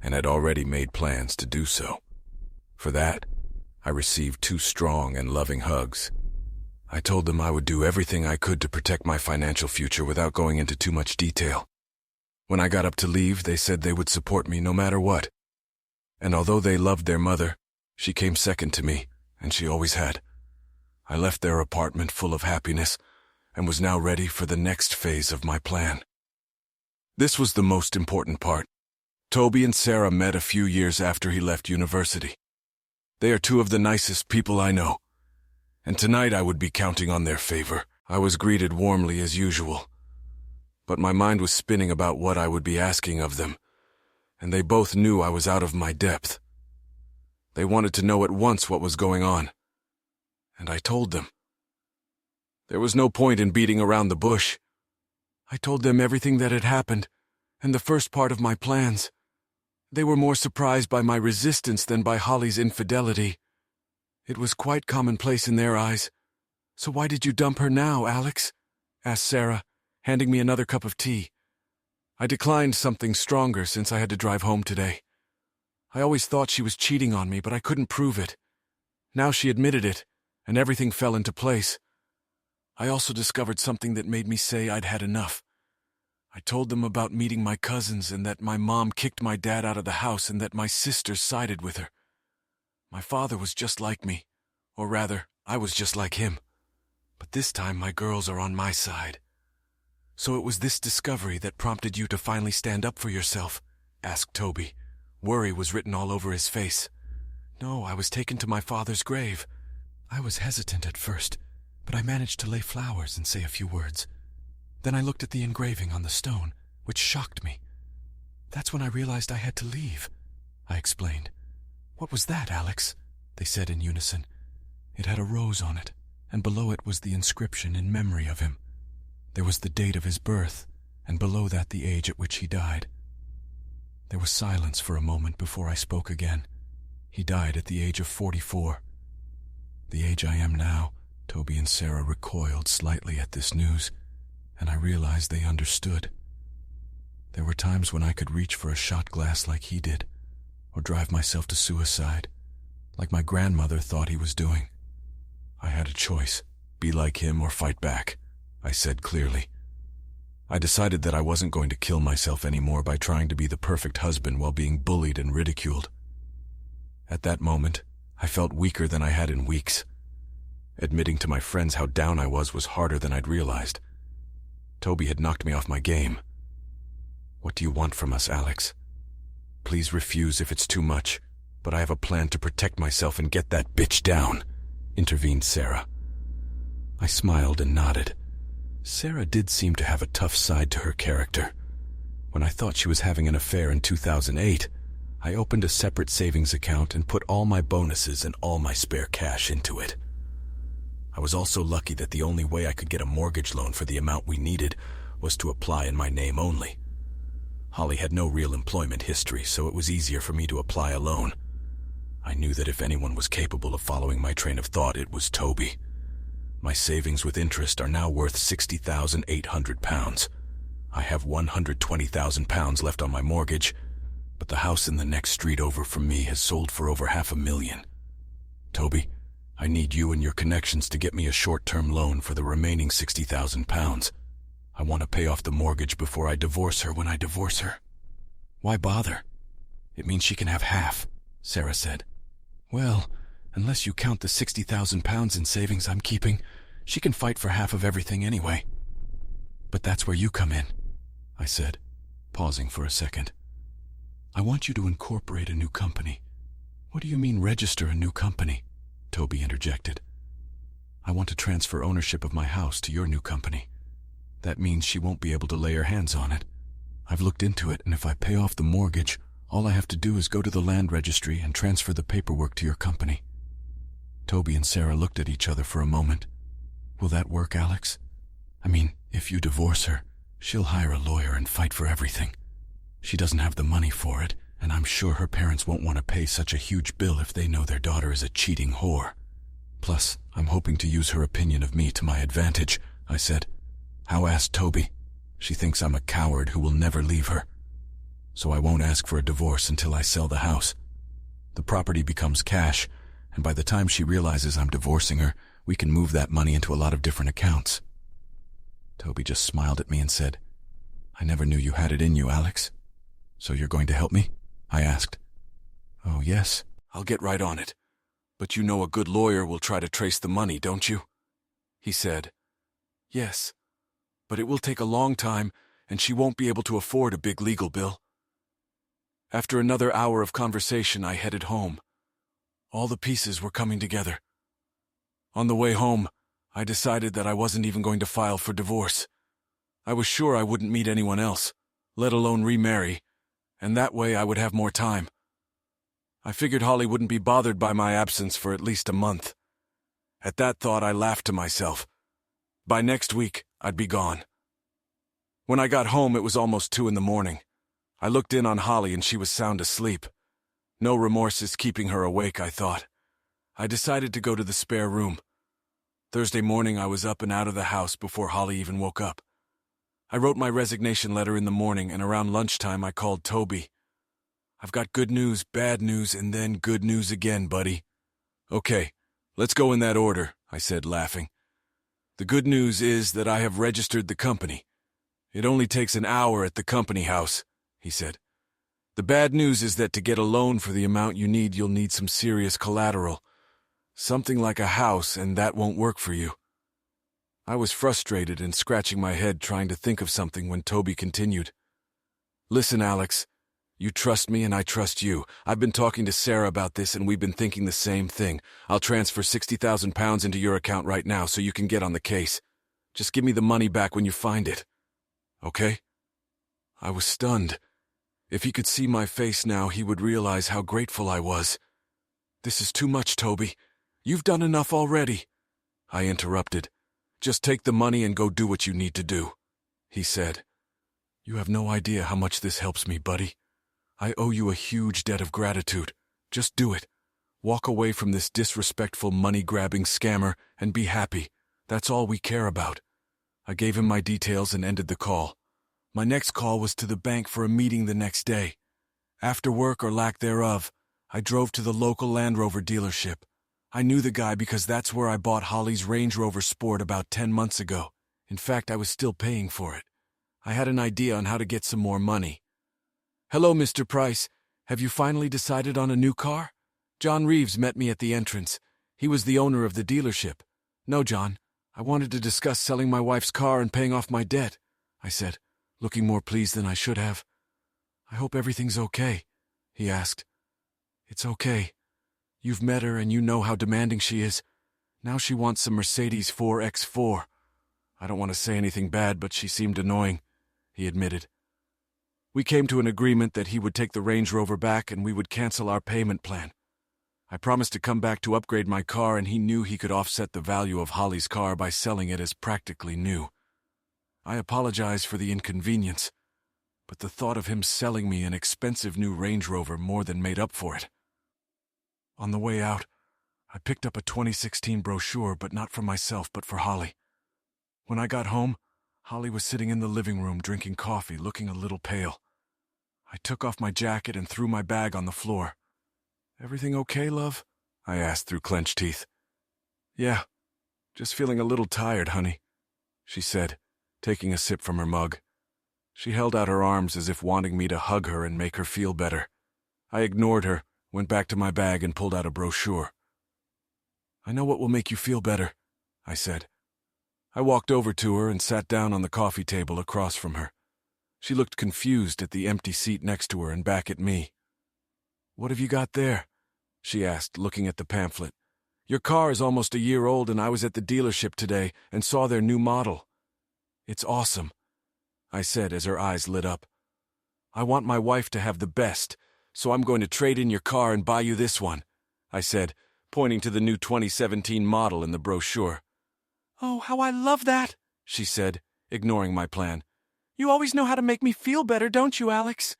and had already made plans to do so. For that, I received 2 strong and loving hugs. I told them I would do everything I could to protect my financial future without going into too much detail. When I got up to leave, they said they would support me no matter what. And although they loved their mother, she came second to me, and she always had. I left their apartment full of happiness and was now ready for the next phase of my plan. This was the most important part. Toby and Sarah met a few years after he left university. They are 2 of the nicest people I know, and tonight I would be counting on their favor. I was greeted warmly as usual, but my mind was spinning about what I would be asking of them, and they both knew I was out of my depth. They wanted to know at once what was going on, and I told them. There was no point in beating around the bush. I told them everything that had happened, and the first part of my plans. They were more surprised by my resistance than by Holly's infidelity. It was quite commonplace in their eyes. So why did you dump her now, Alex? Asked Sarah, handing me another cup of tea. I declined something stronger since I had to drive home today. I always thought she was cheating on me, but I couldn't prove it. Now she admitted it, and everything fell into place. I also discovered something that made me say I'd had enough. I told them about meeting my cousins and that my mom kicked my dad out of the house and that my sisters sided with her. My father was just like me, or rather, I was just like him. But this time my girls are on my side. So it was this discovery that prompted you to finally stand up for yourself? Asked Toby. Worry was written all over his face. No, I was taken to my father's grave. I was hesitant at first, but I managed to lay flowers and say a few words. Then I looked at the engraving on the stone, which shocked me. That's when I realized I had to leave, I explained. What was that, Alex? They said in unison. It had a rose on it, and below it was the inscription in memory of him. There was the date of his birth, and below that the age at which he died. There was silence for a moment before I spoke again. He died at the age of 44. The age I am now. Toby and Sarah recoiled slightly at this news, and I realized they understood. There were times when I could reach for a shot glass like he did, or drive myself to suicide, like my grandmother thought he was doing. I had a choice, be like him or fight back, I said clearly. I decided that I wasn't going to kill myself anymore by trying to be the perfect husband while being bullied and ridiculed. At that moment, I felt weaker than I had in weeks. Admitting to my friends how down I was harder than I'd realized. Toby had knocked me off my game. What do you want from us, Alex? Please refuse if it's too much, but I have a plan to protect myself and get that bitch down, intervened Sarah. I smiled and nodded. Sarah did seem to have a tough side to her character. When I thought she was having an affair in 2008, I opened a separate savings account and put all my bonuses and all my spare cash into it. I was also lucky that the only way I could get a mortgage loan for the amount we needed was to apply in my name only. Holly had no real employment history, so it was easier for me to apply a loan. I knew that if anyone was capable of following my train of thought, it was Toby. My savings with interest are now worth £60,800. I have £120,000 left on my mortgage, but the house in the next street over from me has sold for over $500,000. Toby, I need you and your connections to get me a short-term loan for the remaining £60,000. I want to pay off the mortgage before I divorce her when I divorce her. Why bother? It means she can have half, Sarah said. Well, Unless you count the 60,000 pounds in savings I'm keeping, she can fight for half of everything anyway. But that's where you come in, I said, pausing for a second. I want you to incorporate a new company. What do you mean register a new company? Toby interjected. I want to transfer ownership of my house to your new company. That means she won't be able to lay her hands on it. I've looked into it, and if I pay off the mortgage, all I have to do is go to the land registry and transfer the paperwork to your company. Toby and Sarah looked at each other for a moment. Will that work, Alex? I mean, if you divorce her, she'll hire a lawyer and fight for everything. She doesn't have the money for it, and I'm sure her parents won't want to pay such a huge bill if they know their daughter is a cheating whore. Plus, I'm hoping to use her opinion of me to my advantage, I said. How asked Toby? She thinks I'm a coward who will never leave her. So I won't ask for a divorce until I sell the house. The property becomes cash, and by the time she realizes I'm divorcing her, we can move that money into a lot of different accounts. Toby just smiled at me and said, I never knew you had it in you, Alex. So you're going to help me? I asked. Oh, yes. I'll get right on it. But you know a good lawyer will try to trace the money, don't you? He said. Yes. But it will take a long time, and she won't be able to afford a big legal bill. After another hour of conversation, I headed home. All the pieces were coming together. On the way home, I decided that I wasn't even going to file for divorce. I was sure I wouldn't meet anyone else, let alone remarry, and that way I would have more time. I figured Holly wouldn't be bothered by my absence for at least a month. At that thought, I laughed to myself. By next week, I'd be gone. When I got home, it was almost 2 a.m. I looked in on Holly and she was sound asleep. No remorse is keeping her awake, I thought. I decided to go to the spare room. Thursday morning, I was up and out of the house before Holly even woke up. I wrote my resignation letter in the morning, and around lunchtime I called Toby. I've got good news, bad news, and then good news again, buddy. Okay, let's go in that order, I said, laughing. The good news is that I have registered the company. It only takes an hour at the company house, he said. The bad news is that to get a loan for the amount you need, you'll need some serious collateral. Something like a house, and that won't work for you. I was frustrated and scratching my head trying to think of something when Toby continued. Listen, Alex. You trust me and I trust you. I've been talking to Sarah about this and we've been thinking the same thing. I'll transfer 60,000 pounds into your account right now so you can get on the case. Just give me the money back when you find it. Okay? I was stunned. If he could see my face now, he would realize how grateful I was. This is too much, Toby. You've done enough already. I interrupted. Just take the money and go do what you need to do, he said. You have no idea how much this helps me, buddy. I owe you a huge debt of gratitude. Just do it. Walk away from this disrespectful money-grabbing scammer and be happy. That's all we care about. I gave him my details and ended the call. My next call was to the bank for a meeting the next day. After work or lack thereof, I drove to the local Land Rover dealership. I knew the guy because that's where I bought Holly's Range Rover Sport about 10 months ago. In fact, I was still paying for it. I had an idea on how to get some more money. Hello, Mr. Price. Have you finally decided on a new car? John Reeves met me at the entrance. He was the owner of the dealership. No, John. I wanted to discuss selling my wife's car and paying off my debt, I said, looking more pleased than I should have. I hope everything's okay, he asked. It's okay. You've met her and you know how demanding she is. Now she wants some Mercedes 4X4. I don't want to say anything bad, but she seemed annoying, he admitted. We came to an agreement that he would take the Range Rover back and we would cancel our payment plan. I promised to come back to upgrade my car, and he knew he could offset the value of Holly's car by selling it as practically new. I apologized for the inconvenience, but the thought of him selling me an expensive new Range Rover more than made up for it. On the way out, I picked up a 2016 brochure, but not for myself, but for Holly. When I got home, Holly was sitting in the living room drinking coffee, looking a little pale. I took off my jacket and threw my bag on the floor. Everything okay, love? I asked through clenched teeth. Yeah, just feeling a little tired, honey, she said, taking a sip from her mug. She held out her arms as if wanting me to hug her and make her feel better. I ignored her, went back to my bag and pulled out a brochure. I know what will make you feel better, I said. I walked over to her and sat down on the coffee table across from her. She looked confused at the empty seat next to her and back at me. "What have you got there?" she asked, looking at the pamphlet. "Your car is almost a year old, and I was at the dealership today and saw their new model." "It's awesome," I said as her eyes lit up. "I want my wife to have the best, so I'm going to trade in your car and buy you this one," I said, pointing to the new 2017 model in the brochure. "Oh, how I love that," she said, ignoring my plan. "You always know how to make me feel better, don't you, Alex?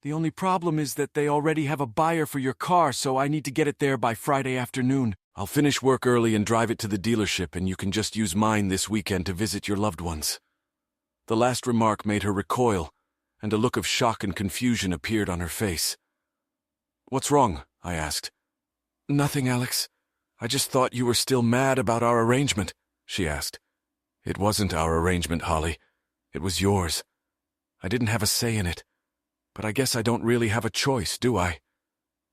The only problem is that they already have a buyer for your car, so I need to get it there by Friday afternoon. I'll finish work early and drive it to the dealership, and you can just use mine this weekend to visit your loved ones." The last remark made her recoil, and a look of shock and confusion appeared on her face. "What's wrong?" I asked. "Nothing, Alex. I just thought you were still mad about our arrangement," she asked. "It wasn't our arrangement, Holly. It was yours. I didn't have a say in it. But I guess I don't really have a choice, do I?"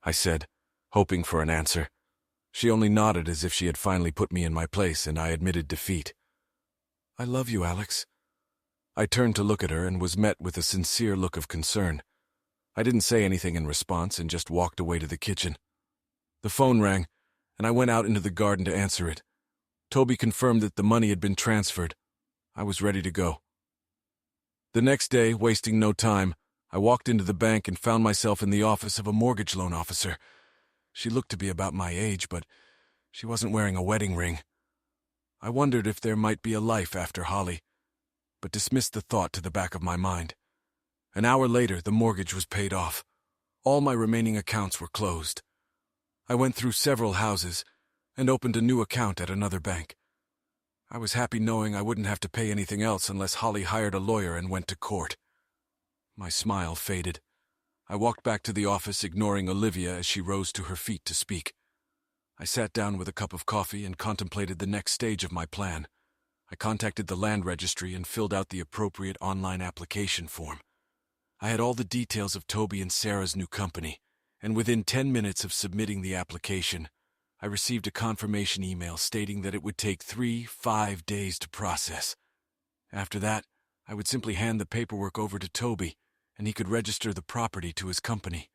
I said, hoping for an answer. She only nodded as if she had finally put me in my place, and I admitted defeat. "I love you, Alex." I turned to look at her and was met with a sincere look of concern. I didn't say anything in response and just walked away to the kitchen. The phone rang, and I went out into the garden to answer it. Toby confirmed that the money had been transferred. I was ready to go. The next day, wasting no time, I walked into the bank and found myself in the office of a mortgage loan officer. She looked to be about my age, but she wasn't wearing a wedding ring. I wondered if there might be a life after Holly, but dismissed the thought to the back of my mind. An hour later, the mortgage was paid off. All my remaining accounts were closed. I went through several houses and opened a new account at another bank. I was happy knowing I wouldn't have to pay anything else unless Holly hired a lawyer and went to court. My smile faded. I walked back to the office, ignoring Olivia as she rose to her feet to speak. I sat down with a cup of coffee and contemplated the next stage of my plan. I contacted the land registry and filled out the appropriate online application form. I had all the details of Toby and Sarah's new company, and within 10 minutes of submitting the application, I received a confirmation email stating that it would take 3-5 days to process. After that, I would simply hand the paperwork over to Toby, and he could register the property to his company.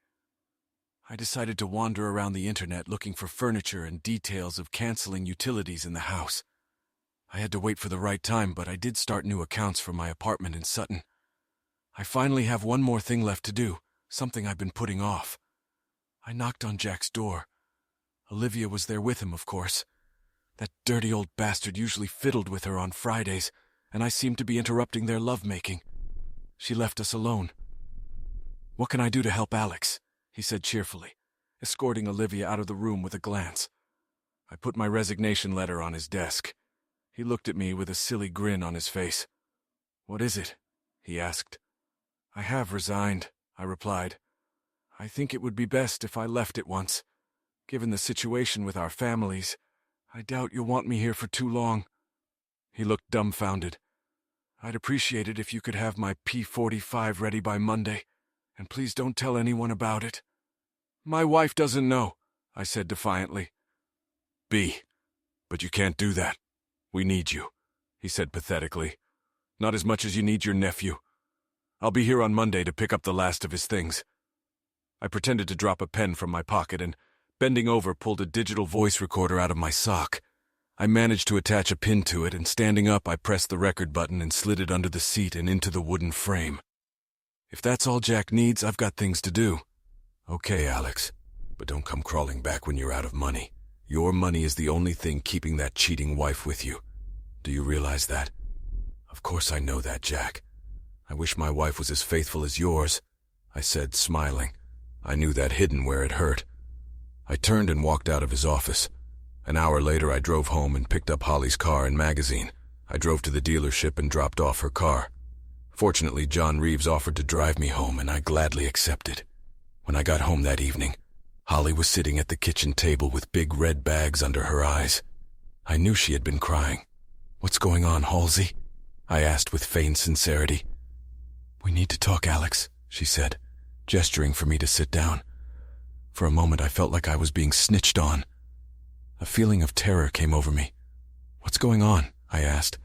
I decided to wander around the internet looking for furniture and details of canceling utilities in the house. I had to wait for the right time, but I did start new accounts for my apartment in Sutton. I finally have one more thing left to do, something I've been putting off. I knocked on Jack's door. Olivia was there with him, of course. That dirty old bastard usually fiddled with her on Fridays, and I seemed to be interrupting their lovemaking. She left us alone. "What can I do to help Alex?" he said cheerfully, escorting Olivia out of the room with a glance. I put my resignation letter on his desk. He looked at me with a silly grin on his face. "What is it?" he asked. "I have resigned," I replied. "I think it would be best if I left at once. Given the situation with our families, I doubt you'll want me here for too long." He looked dumbfounded. "I'd appreciate it if you could have my P45 ready by Monday, and please don't tell anyone about it." "My wife doesn't know," I said defiantly. But you can't do that. We need you," he said pathetically. "Not as much as you need your nephew. I'll be here on Monday to pick up the last of his things." I pretended to drop a pen from my pocket and, bending over, pulled a digital voice recorder out of my sock. I managed to attach a pin to it, and standing up, I pressed the record button and slid it under the seat and into the wooden frame. "If that's all Jack needs, I've got things to do." "Okay, Alex, but don't come crawling back when you're out of money. Your money is the only thing keeping that cheating wife with you. Do you realize that?" "Of course I know that, Jack. I wish my wife was as faithful as yours," I said, smiling. I knew that hidden where it hurt. I turned and walked out of his office. An hour later, I drove home and picked up Holly's car and magazine. I drove to the dealership and dropped off her car. Fortunately, John Reeves offered to drive me home, and I gladly accepted. When I got home that evening, Holly was sitting at the kitchen table with big red bags under her eyes. I knew she had been crying. "What's going on, Halsey?" I asked with feigned sincerity. "We need to talk, Alex," she said, gesturing for me to sit down. For a moment I felt like I was being snitched on. A feeling of terror came over me. "What's going on?" I asked.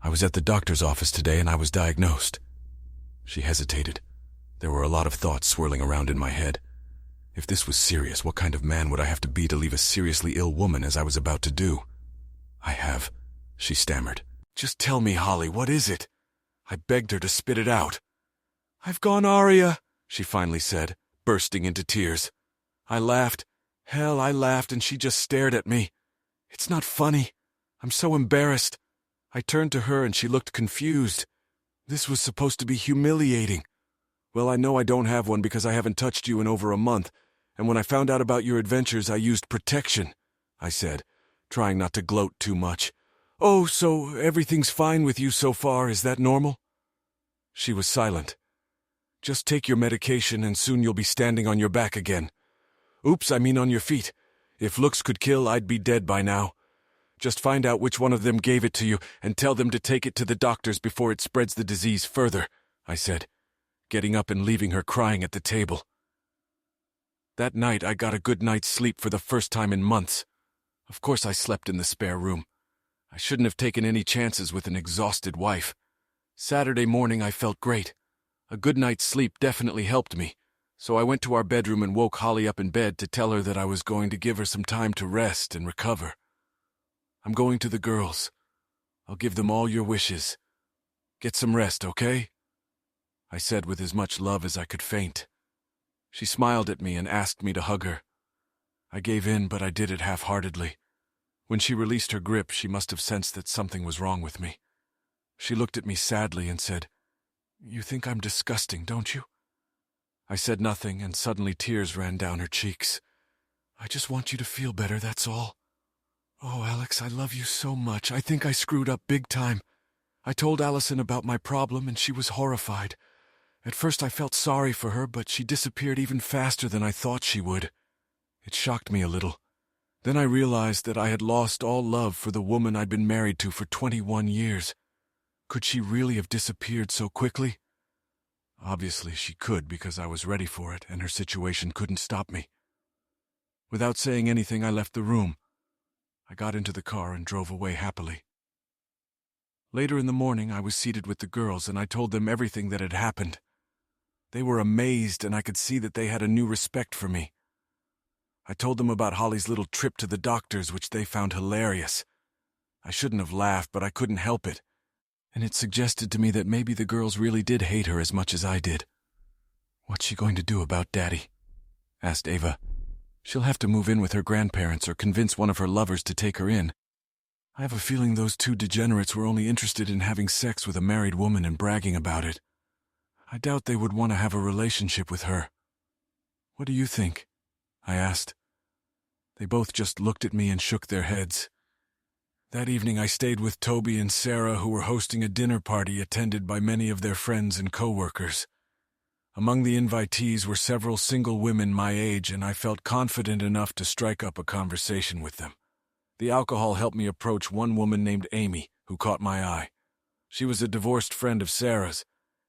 "I was at the doctor's office today and I was diagnosed." She hesitated. There were a lot of thoughts swirling around in my head. If this was serious, what kind of man would I have to be to leave a seriously ill woman as I was about to do? "I have," she stammered. "Just tell me, Holly, what is it?" I begged her to spit it out. "I've gone aria," she finally said, bursting into tears. I laughed. Hell, I laughed and she just stared at me. "It's not funny. I'm so embarrassed." I turned to her and she looked confused. This was supposed to be humiliating. "Well, I know I don't have one because I haven't touched you in over a month, and when I found out about your adventures, I used protection," I said, trying not to gloat too much. "Oh, so everything's fine with you so far, is that normal?" She was silent. "Just take your medication and soon you'll be standing on your back again. Oops, I mean on your feet. If looks could kill, I'd be dead by now. Just find out which one of them gave it to you and tell them to take it to the doctors before it spreads the disease further," I said, getting up and leaving her crying at the table. That night, I got a good night's sleep for the first time in months. Of course, I slept in the spare room. I shouldn't have taken any chances with an exhausted wife. Saturday morning, I felt great. A good night's sleep definitely helped me, so I went to our bedroom and woke Holly up in bed to tell her that I was going to give her some time to rest and recover. "I'm going to the girls. I'll give them all your wishes. Get some rest, okay?" I said with as much love as I could feign. She smiled at me and asked me to hug her. I gave in, but I did it half-heartedly. When she released her grip, she must have sensed that something was wrong with me. She looked at me sadly and said, "You think I'm disgusting, don't you?" I said nothing, and suddenly tears ran down her cheeks. "I just want you to feel better, that's all." "Oh, Alex, I love you so much. I think I screwed up big time. I told Allison about my problem, and she was horrified. At first I felt sorry for her, but she disappeared even faster than I thought she would. It shocked me a little. Then I realized that I had lost all love for the woman I'd been married to for 21 years. Could she really have disappeared so quickly? Obviously she could, because I was ready for it, and her situation couldn't stop me. Without saying anything, I left the room. I got into the car and drove away happily. Later in the morning, I was seated with the girls, and I told them everything that had happened. They were amazed, and I could see that they had a new respect for me. I told them about Holly's little trip to the doctors, which they found hilarious. I shouldn't have laughed, but I couldn't help it. And it suggested to me that maybe the girls really did hate her as much as I did. "What's she going to do about Daddy?" asked Ava. "She'll have to move in with her grandparents or convince one of her lovers to take her in. I have a feeling those two degenerates were only interested in having sex with a married woman and bragging about it. I doubt they would want to have a relationship with her. What do you think?" I asked. They both just looked at me and shook their heads. That evening I stayed with Toby and Sarah, who were hosting a dinner party attended by many of their friends and co-workers. Among the invitees were several single women my age, and I felt confident enough to strike up a conversation with them. The alcohol helped me approach one woman named Amy, who caught my eye. She was a divorced friend of Sarah's,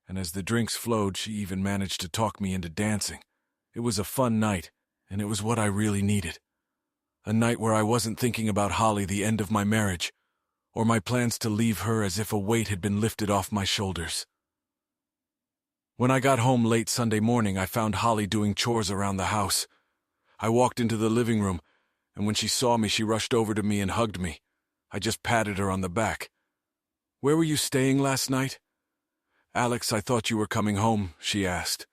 and as the drinks flowed, she even managed to talk me into dancing. It was a fun night, and it was what I really needed. A night where I wasn't thinking about Holly, the end of my marriage, or my plans to leave her, as if a weight had been lifted off my shoulders. When I got home late Sunday morning, I found Holly doing chores around the house. I walked into the living room, and when she saw me, she rushed over to me and hugged me. I just patted her on the back. "Where were you staying last night?" "Alex, I thought you were coming home," she asked.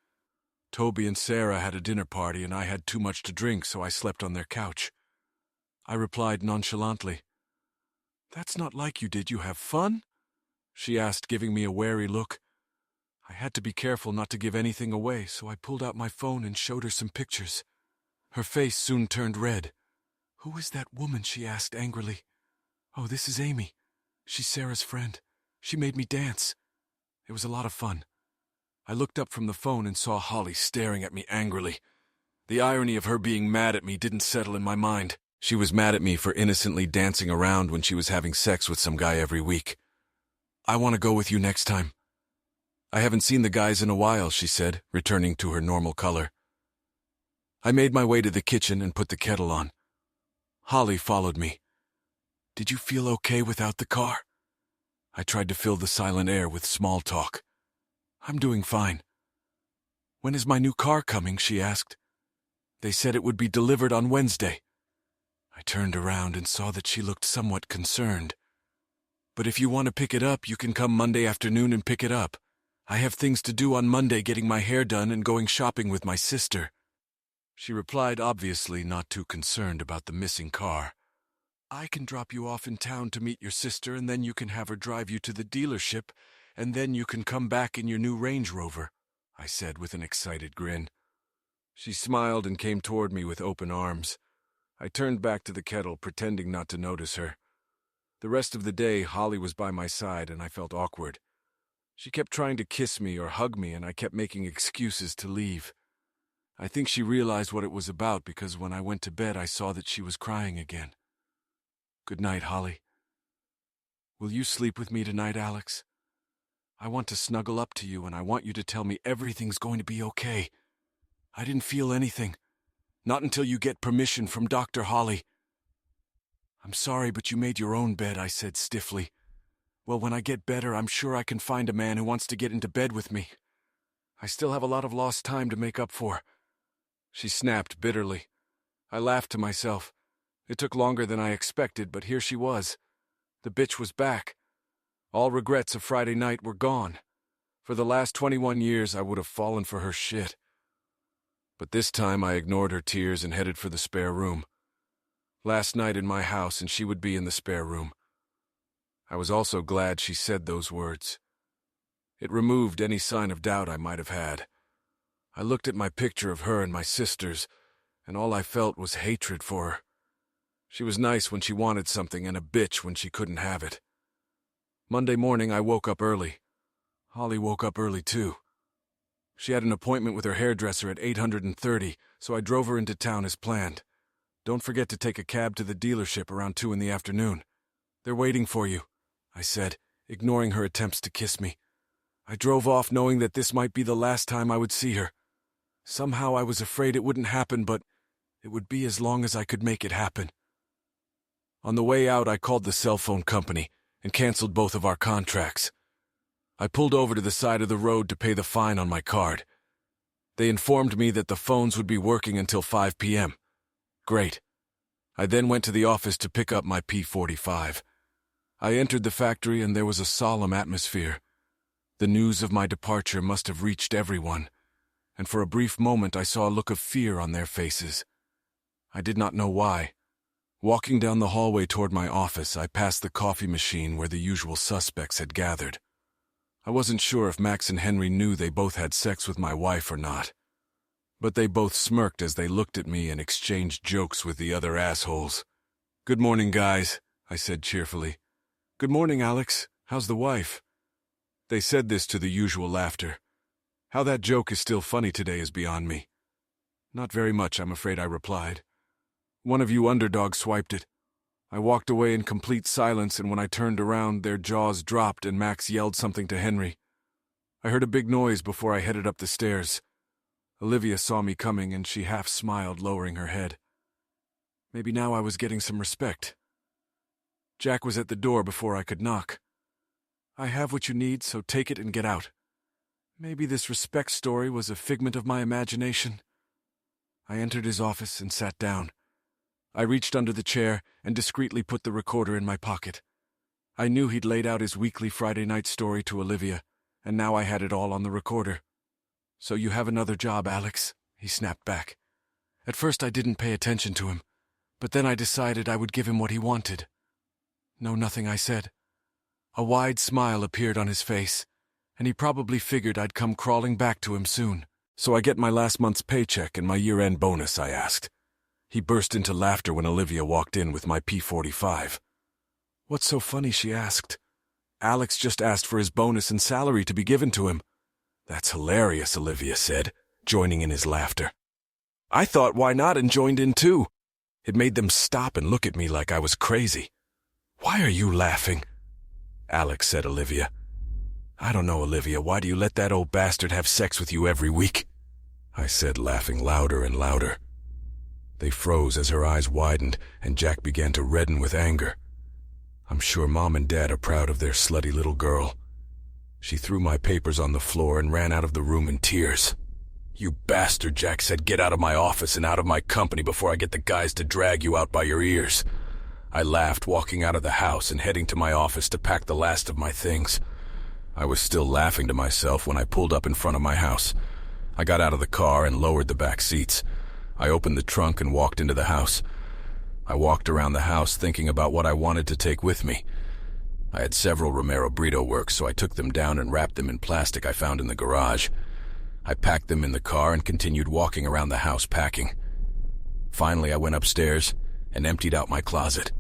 "Toby and Sarah had a dinner party, and I had too much to drink, so I slept on their couch." I replied nonchalantly. "That's not like you. Did you have fun?" she asked, giving me a wary look. I had to be careful not to give anything away, so I pulled out my phone and showed her some pictures. Her face soon turned red. "Who is that woman?" she asked angrily. "Oh, this is Amy. She's Sarah's friend. She made me dance. It was a lot of fun." I looked up from the phone and saw Holly staring at me angrily. The irony of her being mad at me didn't settle in my mind. She was mad at me for innocently dancing around when she was having sex with some guy every week. "I want to go with you next time." "I haven't seen the guys in a while," she said, returning to her normal color. I made my way to the kitchen and put the kettle on. Holly followed me. "Did you feel okay without the car?" I tried to fill the silent air with small talk. "I'm doing fine." "When is my new car coming?" she asked. "They said it would be delivered on Wednesday." I turned around and saw that she looked somewhat concerned. "But if you want to pick it up, you can come Monday afternoon and pick it up. I have things to do on Monday, getting my hair done and going shopping with my sister." She replied, obviously not too concerned about the missing car. "I can drop you off in town to meet your sister, and then you can have her drive you to the dealership, and then you can come back in your new Range Rover," I said with an excited grin. She smiled and came toward me with open arms. I turned back to the kettle, pretending not to notice her. The rest of the day, Holly was by my side, and I felt awkward. She kept trying to kiss me or hug me, and I kept making excuses to leave. I think she realized what it was about, because when I went to bed, I saw that she was crying again. "Good night, Holly." "Will you sleep with me tonight, Alex? I want to snuggle up to you, and I want you to tell me everything's going to be okay. I didn't feel anything. Not until you get permission from Dr. Holly." "I'm sorry, but you made your own bed," I said stiffly. "Well, when I get better, I'm sure I can find a man who wants to get into bed with me. I still have a lot of lost time to make up for." She snapped bitterly. I laughed to myself. It took longer than I expected, but here she was. The bitch was back. All regrets of Friday night were gone. For the last 21 years, I would have fallen for her shit. But this time, I ignored her tears and headed for the spare room. Last night in my house, and she would be in the spare room. I was also glad she said those words. It removed any sign of doubt I might have had. I looked at my picture of her and my sisters, and all I felt was hatred for her. She was nice when she wanted something and a bitch when she couldn't have it. Monday morning, I woke up early. Holly woke up early, too. She had an appointment with her hairdresser at 8:30, so I drove her into town as planned. "Don't forget to take a cab to the dealership around 2 in the afternoon. They're waiting for you," I said, ignoring her attempts to kiss me. I drove off knowing that this might be the last time I would see her. Somehow I was afraid it wouldn't happen, but it would be as long as I could make it happen. On the way out, I called the cell phone company and canceled both of our contracts. I pulled over to the side of the road to pay the fine on my card. They informed me that the phones would be working until 5 p.m. Great. I then went to the office to pick up my P45. I entered the factory and there was a solemn atmosphere. The news of my departure must have reached everyone, and for a brief moment I saw a look of fear on their faces. I did not know why. Walking down the hallway toward my office, I passed the coffee machine where the usual suspects had gathered. I wasn't sure if Max and Henry knew they both had sex with my wife or not. But they both smirked as they looked at me and exchanged jokes with the other assholes. "Good morning, guys," I said cheerfully. "Good morning, Alex. How's the wife?" They said this to the usual laughter. How that joke is still funny today is beyond me. "Not very much, I'm afraid," I replied. "One of you underdogs swiped it." I walked away in complete silence, and when I turned around, their jaws dropped and Max yelled something to Henry. I heard a big noise before I headed up the stairs. Olivia saw me coming, and she half smiled, lowering her head. Maybe now I was getting some respect. Jack was at the door before I could knock. "I have what you need, so take it and get out." Maybe this respect story was a figment of my imagination. I entered his office and sat down. I reached under the chair and discreetly put the recorder in my pocket. I knew he'd laid out his weekly Friday night story to Olivia, and now I had it all on the recorder. "So you have another job, Alex," he snapped back. At first I didn't pay attention to him, but then I decided I would give him what he wanted. "No, nothing," I said. A wide smile appeared on his face, and he probably figured I'd come crawling back to him soon. "So I get my last month's paycheck and my year-end bonus?" I asked. He burst into laughter when Olivia walked in with my P45. "What's so funny?" she asked. "Alex just asked for his bonus and salary to be given to him." "That's hilarious," Olivia said, joining in his laughter. I thought, why not, and joined in too. It made them stop and look at me like I was crazy. "Why are you laughing?" Alex said, Olivia. "I don't know, Olivia. Why do you let that old bastard have sex with you every week?" I said, laughing louder and louder. They froze as her eyes widened, and Jack began to redden with anger. I'm sure Mom and Dad are proud of their slutty little girl. She threw my papers on the floor and ran out of the room in tears. You bastard, Jack said. Get out of my office and out of my company before I get the guys to drag you out by your ears. I laughed, walking out of the house and heading to my office to pack the last of my things. I was still laughing to myself when I pulled up in front of my house. I got out of the car and lowered the back seats. I opened the trunk and walked into the house. I walked around the house thinking about what I wanted to take with me. I had several Romero Brito works, so I took them down and wrapped them in plastic I found in the garage. I packed them in the car and continued walking around the house packing. Finally, I went upstairs and emptied out my closet.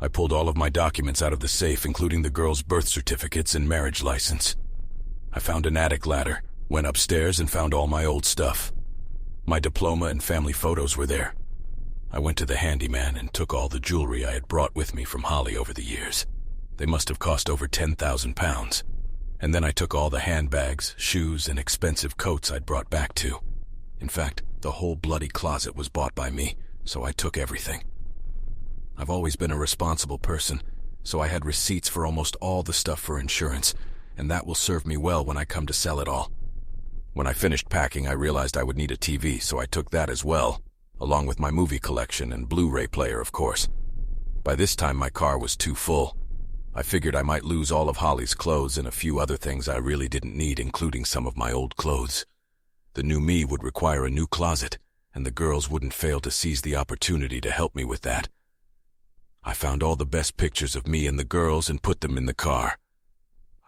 I pulled all of my documents out of the safe, including the girls' birth certificates and marriage license. I found an attic ladder, went upstairs and found all my old stuff. My diploma and family photos were there. I went to the handyman and took all the jewelry I had brought with me from Holly over the years. They must have cost over 10,000 pounds. And then I took all the handbags, shoes, and expensive coats I'd brought back too. In fact, the whole bloody closet was bought by me, so I took everything. I've always been a responsible person, so I had receipts for almost all the stuff for insurance, and that will serve me well when I come to sell it all. When I finished packing, I realized I would need a TV, so I took that as well, along with my movie collection and Blu-ray player, of course. By this time, my car was too full. I figured I might lose all of Holly's clothes and a few other things I really didn't need, including some of my old clothes. The new me would require a new closet, and the girls wouldn't fail to seize the opportunity to help me with that. I found all the best pictures of me and the girls and put them in the car.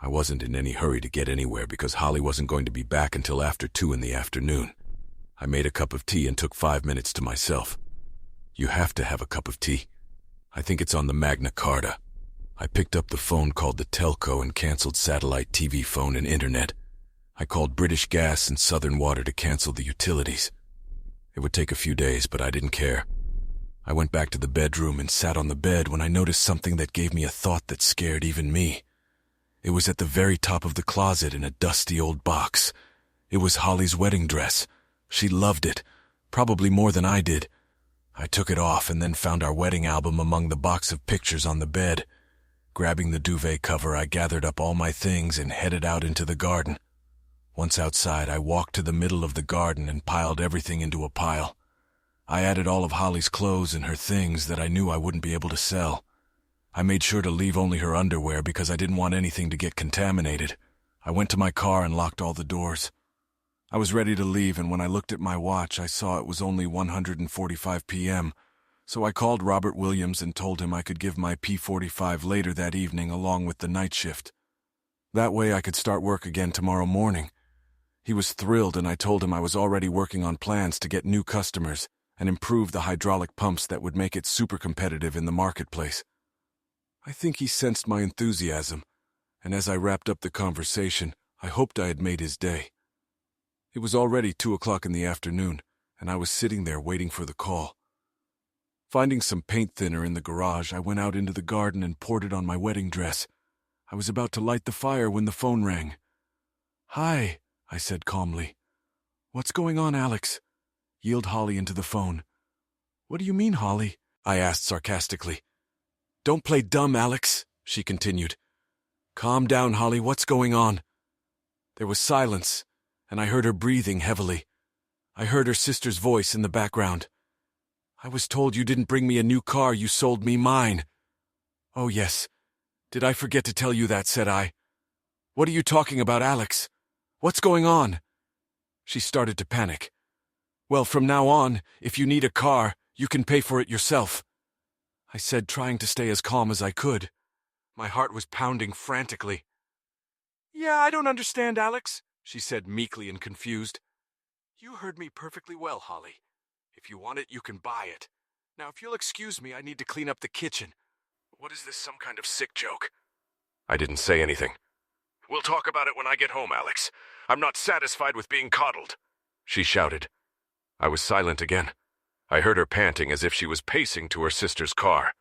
I wasn't in any hurry to get anywhere because Holly wasn't going to be back until after 2 in the afternoon. I made a cup of tea and took 5 minutes to myself. You have to have a cup of tea. I think it's on the Magna Carta. I picked up the phone, called the telco, and canceled satellite TV phone and internet. I called British Gas and Southern Water to cancel the utilities. It would take a few days, but I didn't care. I went back to the bedroom and sat on the bed when I noticed something that gave me a thought that scared even me. It was at the very top of the closet in a dusty old box. It was Holly's wedding dress. She loved it, probably more than I did. I took it off and then found our wedding album among the box of pictures on the bed. Grabbing the duvet cover, I gathered up all my things and headed out into the garden. Once outside, I walked to the middle of the garden and piled everything into a pile. I added all of Holly's clothes and her things that I knew I wouldn't be able to sell. I made sure to leave only her underwear because I didn't want anything to get contaminated. I went to my car and locked all the doors. I was ready to leave, and when I looked at my watch, I saw it was only 1:45 p.m., so I called Robert Williams and told him I could give my P45 later that evening along with the night shift. That way I could start work again tomorrow morning. He was thrilled, and I told him I was already working on plans to get new customers and improve the hydraulic pumps that would make it super competitive in the marketplace. I think he sensed my enthusiasm, and as I wrapped up the conversation, I hoped I had made his day. It was already 2 o'clock in the afternoon, and I was sitting there waiting for the call. Finding some paint thinner in the garage, I went out into the garden and poured it on my wedding dress. I was about to light the fire when the phone rang. "Hi," I said calmly. "What's going on, Alex?" Yelled Holly into the phone. "What do you mean, Holly?" I asked sarcastically. "Don't play dumb, Alex," she continued. "Calm down, Holly, what's going on?" There was silence, and I heard her breathing heavily. I heard her sister's voice in the background. "I was told you didn't bring me a new car, you sold me mine." "Oh, yes. Did I forget to tell you that?" said I. "What are you talking about, Alex? What's going on?" She started to panic. "Well, from now on, if you need a car, you can pay for it yourself," I said, trying to stay as calm as I could. My heart was pounding frantically. "Yeah, I don't understand, Alex," she said meekly and confused. "You heard me perfectly well, Holly. If you want it, you can buy it. Now, if you'll excuse me, I need to clean up the kitchen. What is this, some kind of sick joke?" I didn't say anything. "We'll talk about it when I get home, Alex. I'm not satisfied with being coddled," she shouted. I was silent again. I heard her panting as if she was pacing to her sister's car.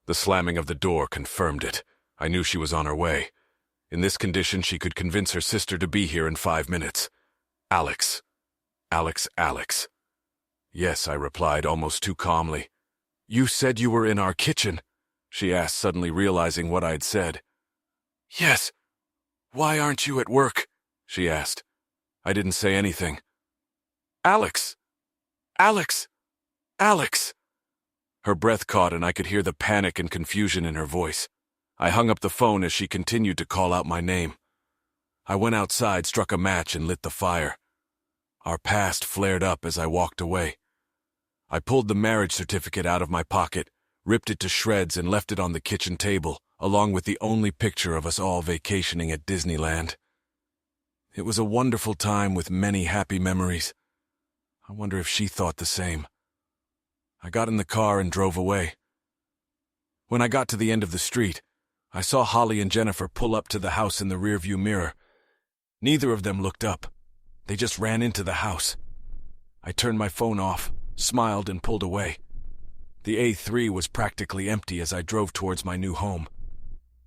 The slamming of the door confirmed it. I knew she was on her way. In this condition, she could convince her sister to be here in 5 minutes. Alex. Alex, Alex. Yes, I replied, almost too calmly. You said you were in our kitchen, she asked, suddenly realizing what I'd said. Yes. Why aren't you at work? She asked. I didn't say anything. Alex! Alex! Alex! Her breath caught and I could hear the panic and confusion in her voice. I hung up the phone as she continued to call out my name. I went outside, struck a match, and lit the fire. Our past flared up as I walked away. I pulled the marriage certificate out of my pocket, ripped it to shreds, and left it on the kitchen table, along with the only picture of us all vacationing at Disneyland. It was a wonderful time with many happy memories. I wonder if she thought the same. I got in the car and drove away. When I got to the end of the street, I saw Holly and Jennifer pull up to the house in the rearview mirror. Neither of them looked up. They just ran into the house. I turned my phone off, smiled, and pulled away. The A3 was practically empty as I drove towards my new home.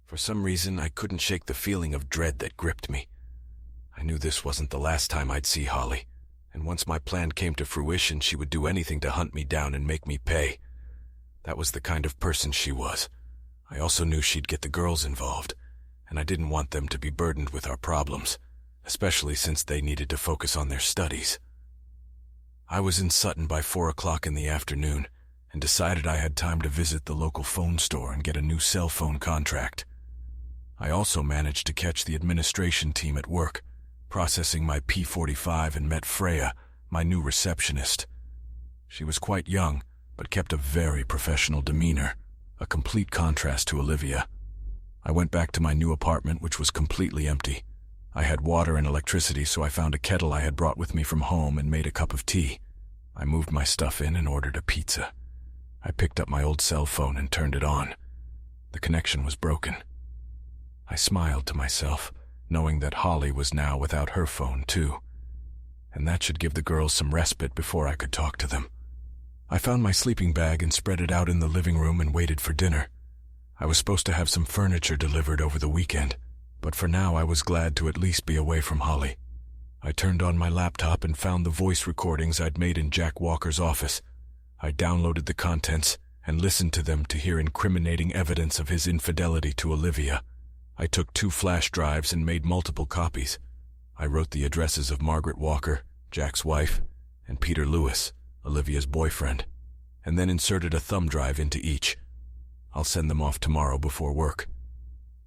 For some reason, I couldn't shake the feeling of dread that gripped me. I knew this wasn't the last time I'd see Holly, and once my plan came to fruition, she would do anything to hunt me down and make me pay. That was the kind of person she was. I also knew she'd get the girls involved, and I didn't want them to be burdened with our problems, especially since they needed to focus on their studies. I was in Sutton by 4 o'clock in the afternoon and decided I had time to visit the local phone store and get a new cell phone contract. I also managed to catch the administration team at work, processing my P45, and met Freya, my new receptionist. She was quite young, but kept a very professional demeanor, a complete contrast to Olivia. I went back to my new apartment, which was completely empty. I had water and electricity, so I found a kettle I had brought with me from home and made a cup of tea. I moved my stuff in and ordered a pizza. I picked up my old cell phone and turned it on. The connection was broken. I smiled to myself, knowing that Holly was now without her phone too, and that should give the girls some respite before I could talk to them. I found my sleeping bag and spread it out in the living room and waited for dinner. I was supposed to have some furniture delivered over the weekend, but for now I was glad to at least be away from Holly. I turned on my laptop and found the voice recordings I'd made in Jack Walker's office. I downloaded the contents and listened to them to hear incriminating evidence of his infidelity to Olivia. I took 2 flash drives and made multiple copies. I wrote the addresses of Margaret Walker, Jack's wife, and Peter Lewis, Olivia's boyfriend, and then inserted a thumb drive into each. I'll send them off tomorrow before work.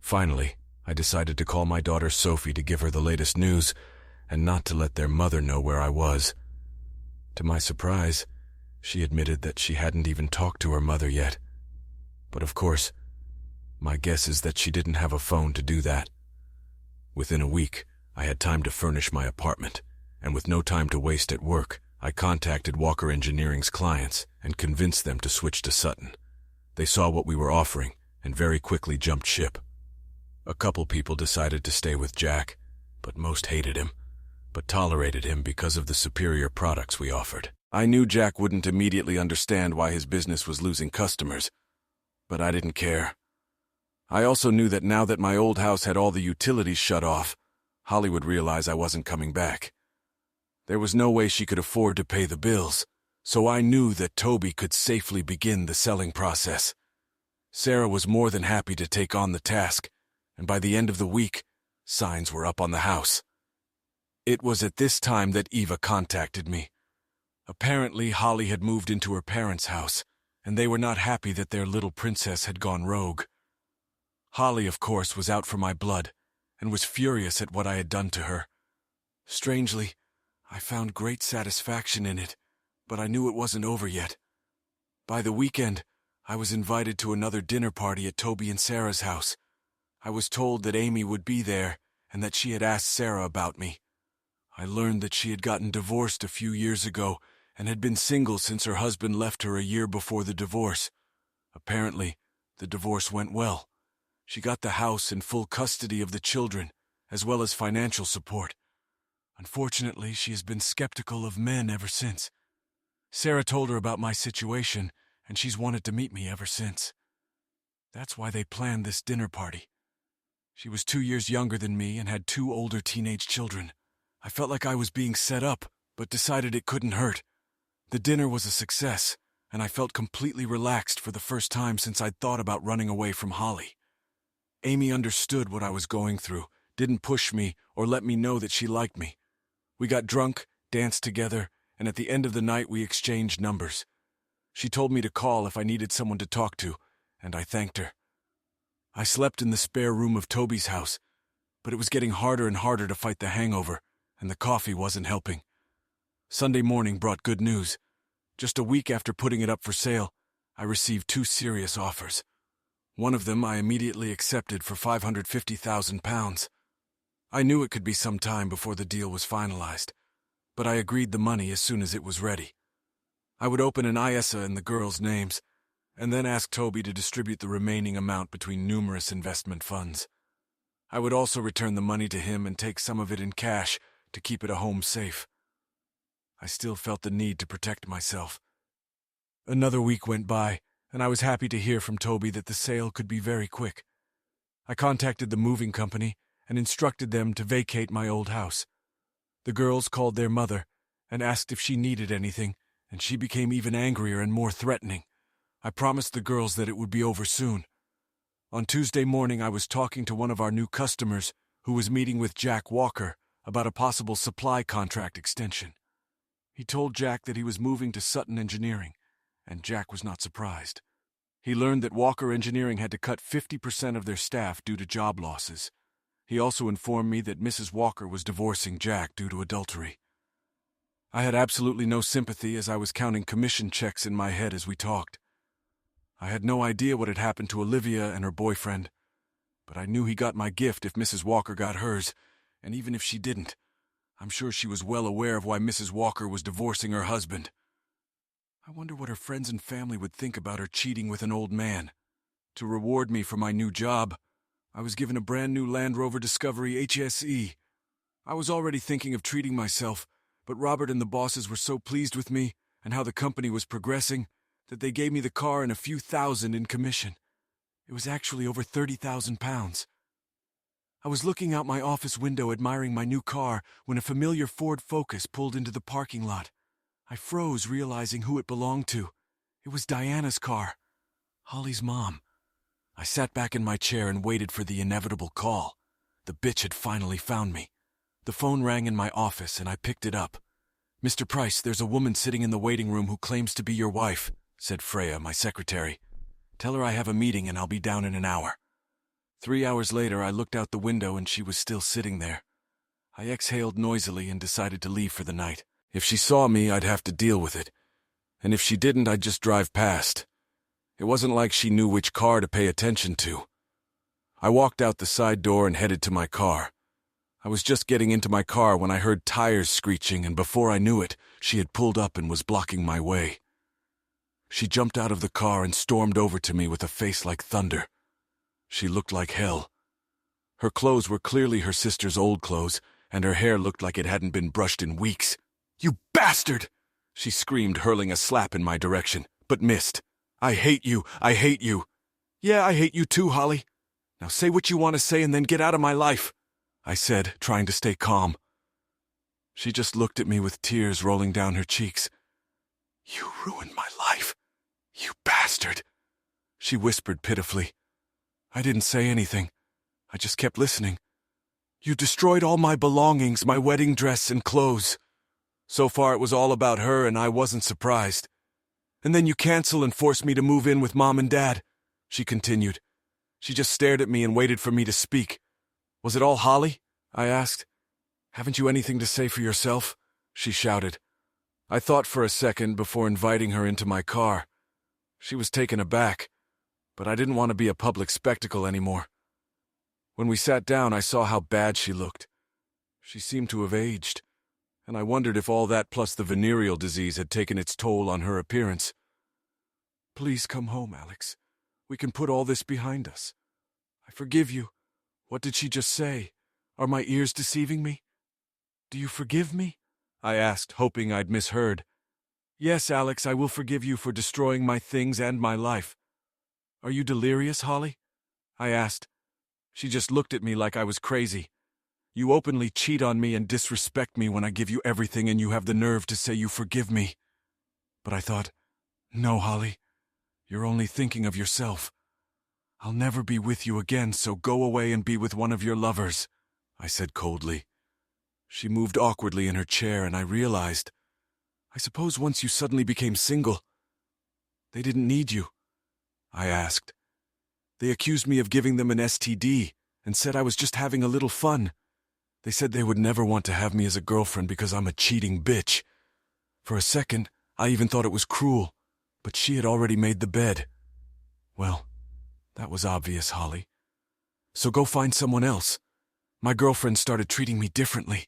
Finally, I decided to call my daughter Sophie to give her the latest news and not to let their mother know where I was. To my surprise, she admitted that she hadn't even talked to her mother yet. But of course, my guess is that she didn't have a phone to do that. Within a week, I had time to furnish my apartment, and with no time to waste at work, I contacted Walker Engineering's clients and convinced them to switch to Sutton. They saw what we were offering and very quickly jumped ship. A couple people decided to stay with Jack, but most hated him, but tolerated him because of the superior products we offered. I knew Jack wouldn't immediately understand why his business was losing customers, but I didn't care. I also knew that now that my old house had all the utilities shut off, Holly would realize I wasn't coming back. There was no way she could afford to pay the bills, so I knew that Toby could safely begin the selling process. Sarah was more than happy to take on the task, and by the end of the week, signs were up on the house. It was at this time that Eva contacted me. Apparently, Holly had moved into her parents' house, and they were not happy that their little princess had gone rogue. Holly, of course, was out for my blood, and was furious at what I had done to her. Strangely, I found great satisfaction in it, but I knew it wasn't over yet. By the weekend, I was invited to another dinner party at Toby and Sarah's house. I was told that Amy would be there, and that she had asked Sarah about me. I learned that she had gotten divorced a few years ago, and had been single since her husband left her a year before the divorce. Apparently, the divorce went well. She got the house and full custody of the children, as well as financial support. Unfortunately, she has been skeptical of men ever since. Sarah told her about my situation, and she's wanted to meet me ever since. That's why they planned this dinner party. She was 2 years younger than me and had 2 older teenage children. I felt like I was being set up, but decided it couldn't hurt. The dinner was a success, and I felt completely relaxed for the first time since I'd thought about running away from Holly. Amy understood what I was going through, didn't push me or let me know that she liked me. We got drunk, danced together, and at the end of the night we exchanged numbers. She told me to call if I needed someone to talk to, and I thanked her. I slept in the spare room of Toby's house, but it was getting harder and harder to fight the hangover, and the coffee wasn't helping. Sunday morning brought good news. Just a week after putting it up for sale, I received 2 serious offers. One of them I immediately accepted for £550,000. I knew it could be some time before the deal was finalized, but I agreed the money as soon as it was ready. I would open an ISA in the girls' names, and then ask Toby to distribute the remaining amount between numerous investment funds. I would also return the money to him and take some of it in cash to keep it a home safe. I still felt the need to protect myself. Another week went by, and I was happy to hear from Toby that the sale could be very quick. I contacted the moving company and instructed them to vacate my old house. The girls called their mother and asked if she needed anything, and she became even angrier and more threatening. I promised the girls that it would be over soon. On Tuesday morning, I was talking to one of our new customers who was meeting with Jack Walker about a possible supply contract extension. He told Jack that he was moving to Sutton Engineering, and Jack was not surprised. He learned that Walker Engineering had to cut 50% of their staff due to job losses. He also informed me that Mrs. Walker was divorcing Jack due to adultery. I had absolutely no sympathy as I was counting commission checks in my head as we talked. I had no idea what had happened to Olivia and her boyfriend, but I knew he got my gift if Mrs. Walker got hers, and even if she didn't, I'm sure she was well aware of why Mrs. Walker was divorcing her husband. I wonder what her friends and family would think about her cheating with an old man. To reward me for my new job, I was given a brand new Land Rover Discovery HSE. I was already thinking of treating myself, but Robert and the bosses were so pleased with me and how the company was progressing that they gave me the car and a few thousand in commission. It was actually over £30,000. I was looking out my office window admiring my new car when a familiar Ford Focus pulled into the parking lot. I froze, realizing who it belonged to. It was Diana's car, Holly's mom. I sat back in my chair and waited for the inevitable call. The bitch had finally found me. The phone rang in my office and I picked it up. "Mr. Price, there's a woman sitting in the waiting room who claims to be your wife," said Freya, my secretary. "Tell her I have a meeting and I'll be down in an hour." 3 hours later, I looked out the window and she was still sitting there. I exhaled noisily and decided to leave for the night. If she saw me, I'd have to deal with it. And if she didn't, I'd just drive past. It wasn't like she knew which car to pay attention to. I walked out the side door and headed to my car. I was just getting into my car when I heard tires screeching, and before I knew it, she had pulled up and was blocking my way. She jumped out of the car and stormed over to me with a face like thunder. She looked like hell. Her clothes were clearly her sister's old clothes, and her hair looked like it hadn't been brushed in weeks. "You bastard!" she screamed, hurling a slap in my direction, but missed. "I hate you! I hate you!" "Yeah, I hate you too, Holly. Now say what you want to say and then get out of my life," I said, trying to stay calm. She just looked at me with tears rolling down her cheeks. "You ruined my life, you bastard," she whispered pitifully. I didn't say anything. I just kept listening. "You destroyed all my belongings, my wedding dress and clothes. So far it was all about her and I wasn't surprised. And then you cancel and force me to move in with Mom and Dad," she continued. She just stared at me and waited for me to speak. "Was it all Holly?" I asked. "Haven't you anything to say for yourself?" she shouted. I thought for a second before inviting her into my car. She was taken aback, but I didn't want to be a public spectacle anymore. When we sat down, I saw how bad she looked. She seemed to have aged, and I wondered if all that plus the venereal disease had taken its toll on her appearance. "Please come home, Alex. We can put all this behind us. I forgive you." What did she just say? Are my ears deceiving me? "Do you forgive me?" I asked, hoping I'd misheard. "Yes, Alex, I will forgive you for destroying my things and my life." "Are you delirious, Holly?" I asked. She just looked at me like I was crazy. "You openly cheat on me and disrespect me when I give you everything, and you have the nerve to say you forgive me." But I thought, no, Holly, you're only thinking of yourself. I'll never be with you again, so go away and be with one of your lovers, I said coldly. She moved awkwardly in her chair, and I realized, I suppose once you suddenly became single, they didn't need you. I asked. They accused me of giving them an STD and said I was just having a little fun. They said they would never want to have me as a girlfriend because I'm a cheating bitch. For a second, I even thought it was cruel, but she had already made the bed. Well, that was obvious, Holly. So go find someone else. My girlfriend started treating me differently.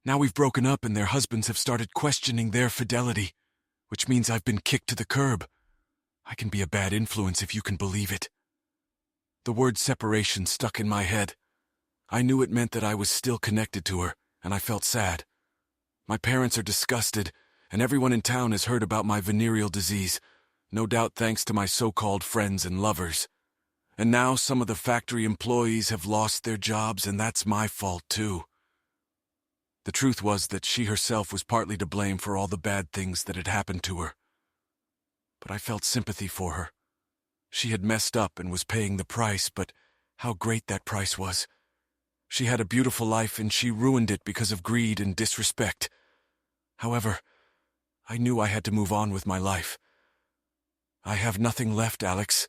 Now we've broken up and their husbands have started questioning their fidelity, which means I've been kicked to the curb. I can be a bad influence if you can believe it. The word separation stuck in my head. I knew it meant that I was still connected to her, and I felt sad. My parents are disgusted, and everyone in town has heard about my venereal disease, no doubt thanks to my so-called friends and lovers. And now some of the factory employees have lost their jobs, and that's my fault too. The truth was that she herself was partly to blame for all the bad things that had happened to her. But I felt sympathy for her. She had messed up and was paying the price, but how great that price was. She had a beautiful life and she ruined it because of greed and disrespect. However, I knew I had to move on with my life. I have nothing left, Alex.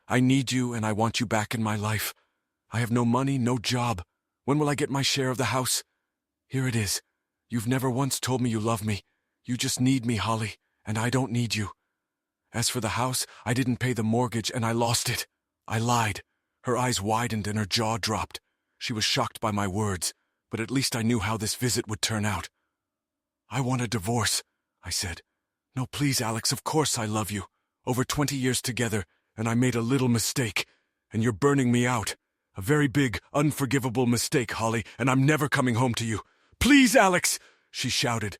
I need you and I want you back in my life. I have no money, no job. When will I get my share of the house? Here it is. You've never once told me you love me. You just need me, Holly, and I don't need you. As for the house, I didn't pay the mortgage and I lost it. I lied. Her eyes widened and her jaw dropped. She was shocked by my words, but at least I knew how this visit would turn out. I want a divorce, I said. No, please, Alex, of course I love you. Over 20 years together, and I made a little mistake, and you're burning me out. A very big, unforgivable mistake, Holly, and I'm never coming home to you. Please, Alex, she shouted,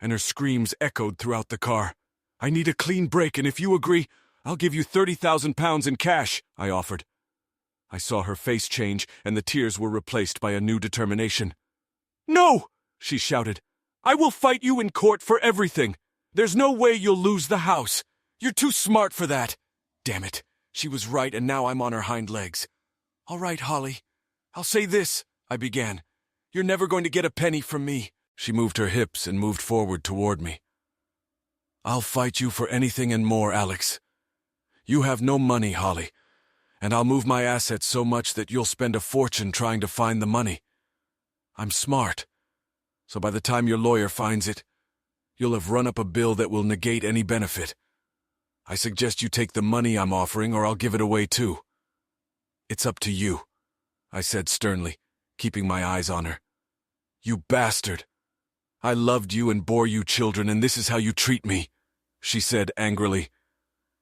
and her screams echoed throughout the car. I need a clean break, and if you agree, I'll give you £30,000 in cash, I offered. I saw her face change, and the tears were replaced by a new determination. No, she shouted. I will fight you in court for everything. There's no way you'll lose the house. You're too smart for that. Damn it, she was right, and now I'm on her hind legs. All right, Holly, I'll say this, I began. You're never going to get a penny from me. She moved her hips and moved forward toward me. I'll fight you for anything and more, Alex. You have no money, Holly, and I'll move my assets so much that you'll spend a fortune trying to find the money. I'm smart, so by the time your lawyer finds it, you'll have run up a bill that will negate any benefit. I suggest you take the money I'm offering, or I'll give it away too. It's up to you, I said sternly, keeping my eyes on her. You bastard! I loved you and bore you children, and this is how you treat me, she said angrily.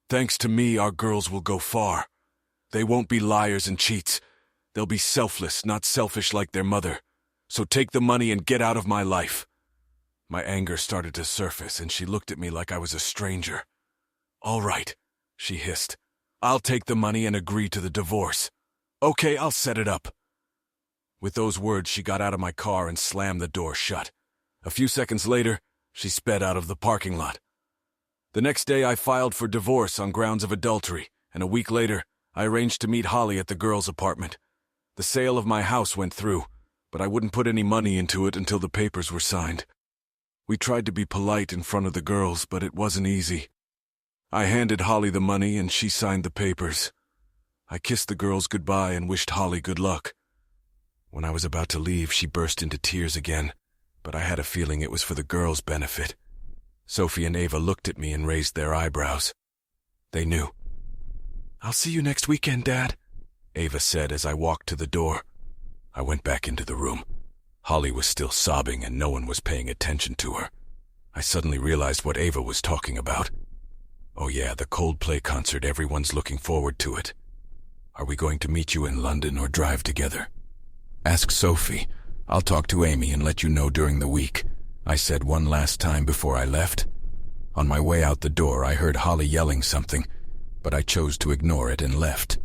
Thanks to me, our girls will go far. They won't be liars and cheats. They'll be selfless, not selfish like their mother. So take the money and get out of my life. My anger started to surface, and she looked at me like I was a stranger. All right, she hissed. I'll take the money and agree to the divorce. Okay, I'll set it up. With those words, she got out of my car and slammed the door shut. A few seconds later, she sped out of the parking lot. The next day, I filed for divorce on grounds of adultery, and a week later, I arranged to meet Holly at the girls' apartment. The sale of my house went through, but I wouldn't put any money into it until the papers were signed. We tried to be polite in front of the girls, but it wasn't easy. I handed Holly the money and she signed the papers. I kissed the girls goodbye and wished Holly good luck. When I was about to leave, she burst into tears again, but I had a feeling it was for the girls' benefit. Sophie and Ava looked at me and raised their eyebrows. They knew. I'll see you next weekend, Dad, Ava said as I walked to the door. I went back into the room. Holly was still sobbing and no one was paying attention to her. I suddenly realized what Ava was talking about. Oh yeah, the Coldplay concert, everyone's looking forward to it. Are we going to meet you in London or drive together? Ask Sophie. I'll talk to Amy and let you know during the week, I said one last time before I left. On my way out the door, I heard Holly yelling something, but I chose to ignore it and left.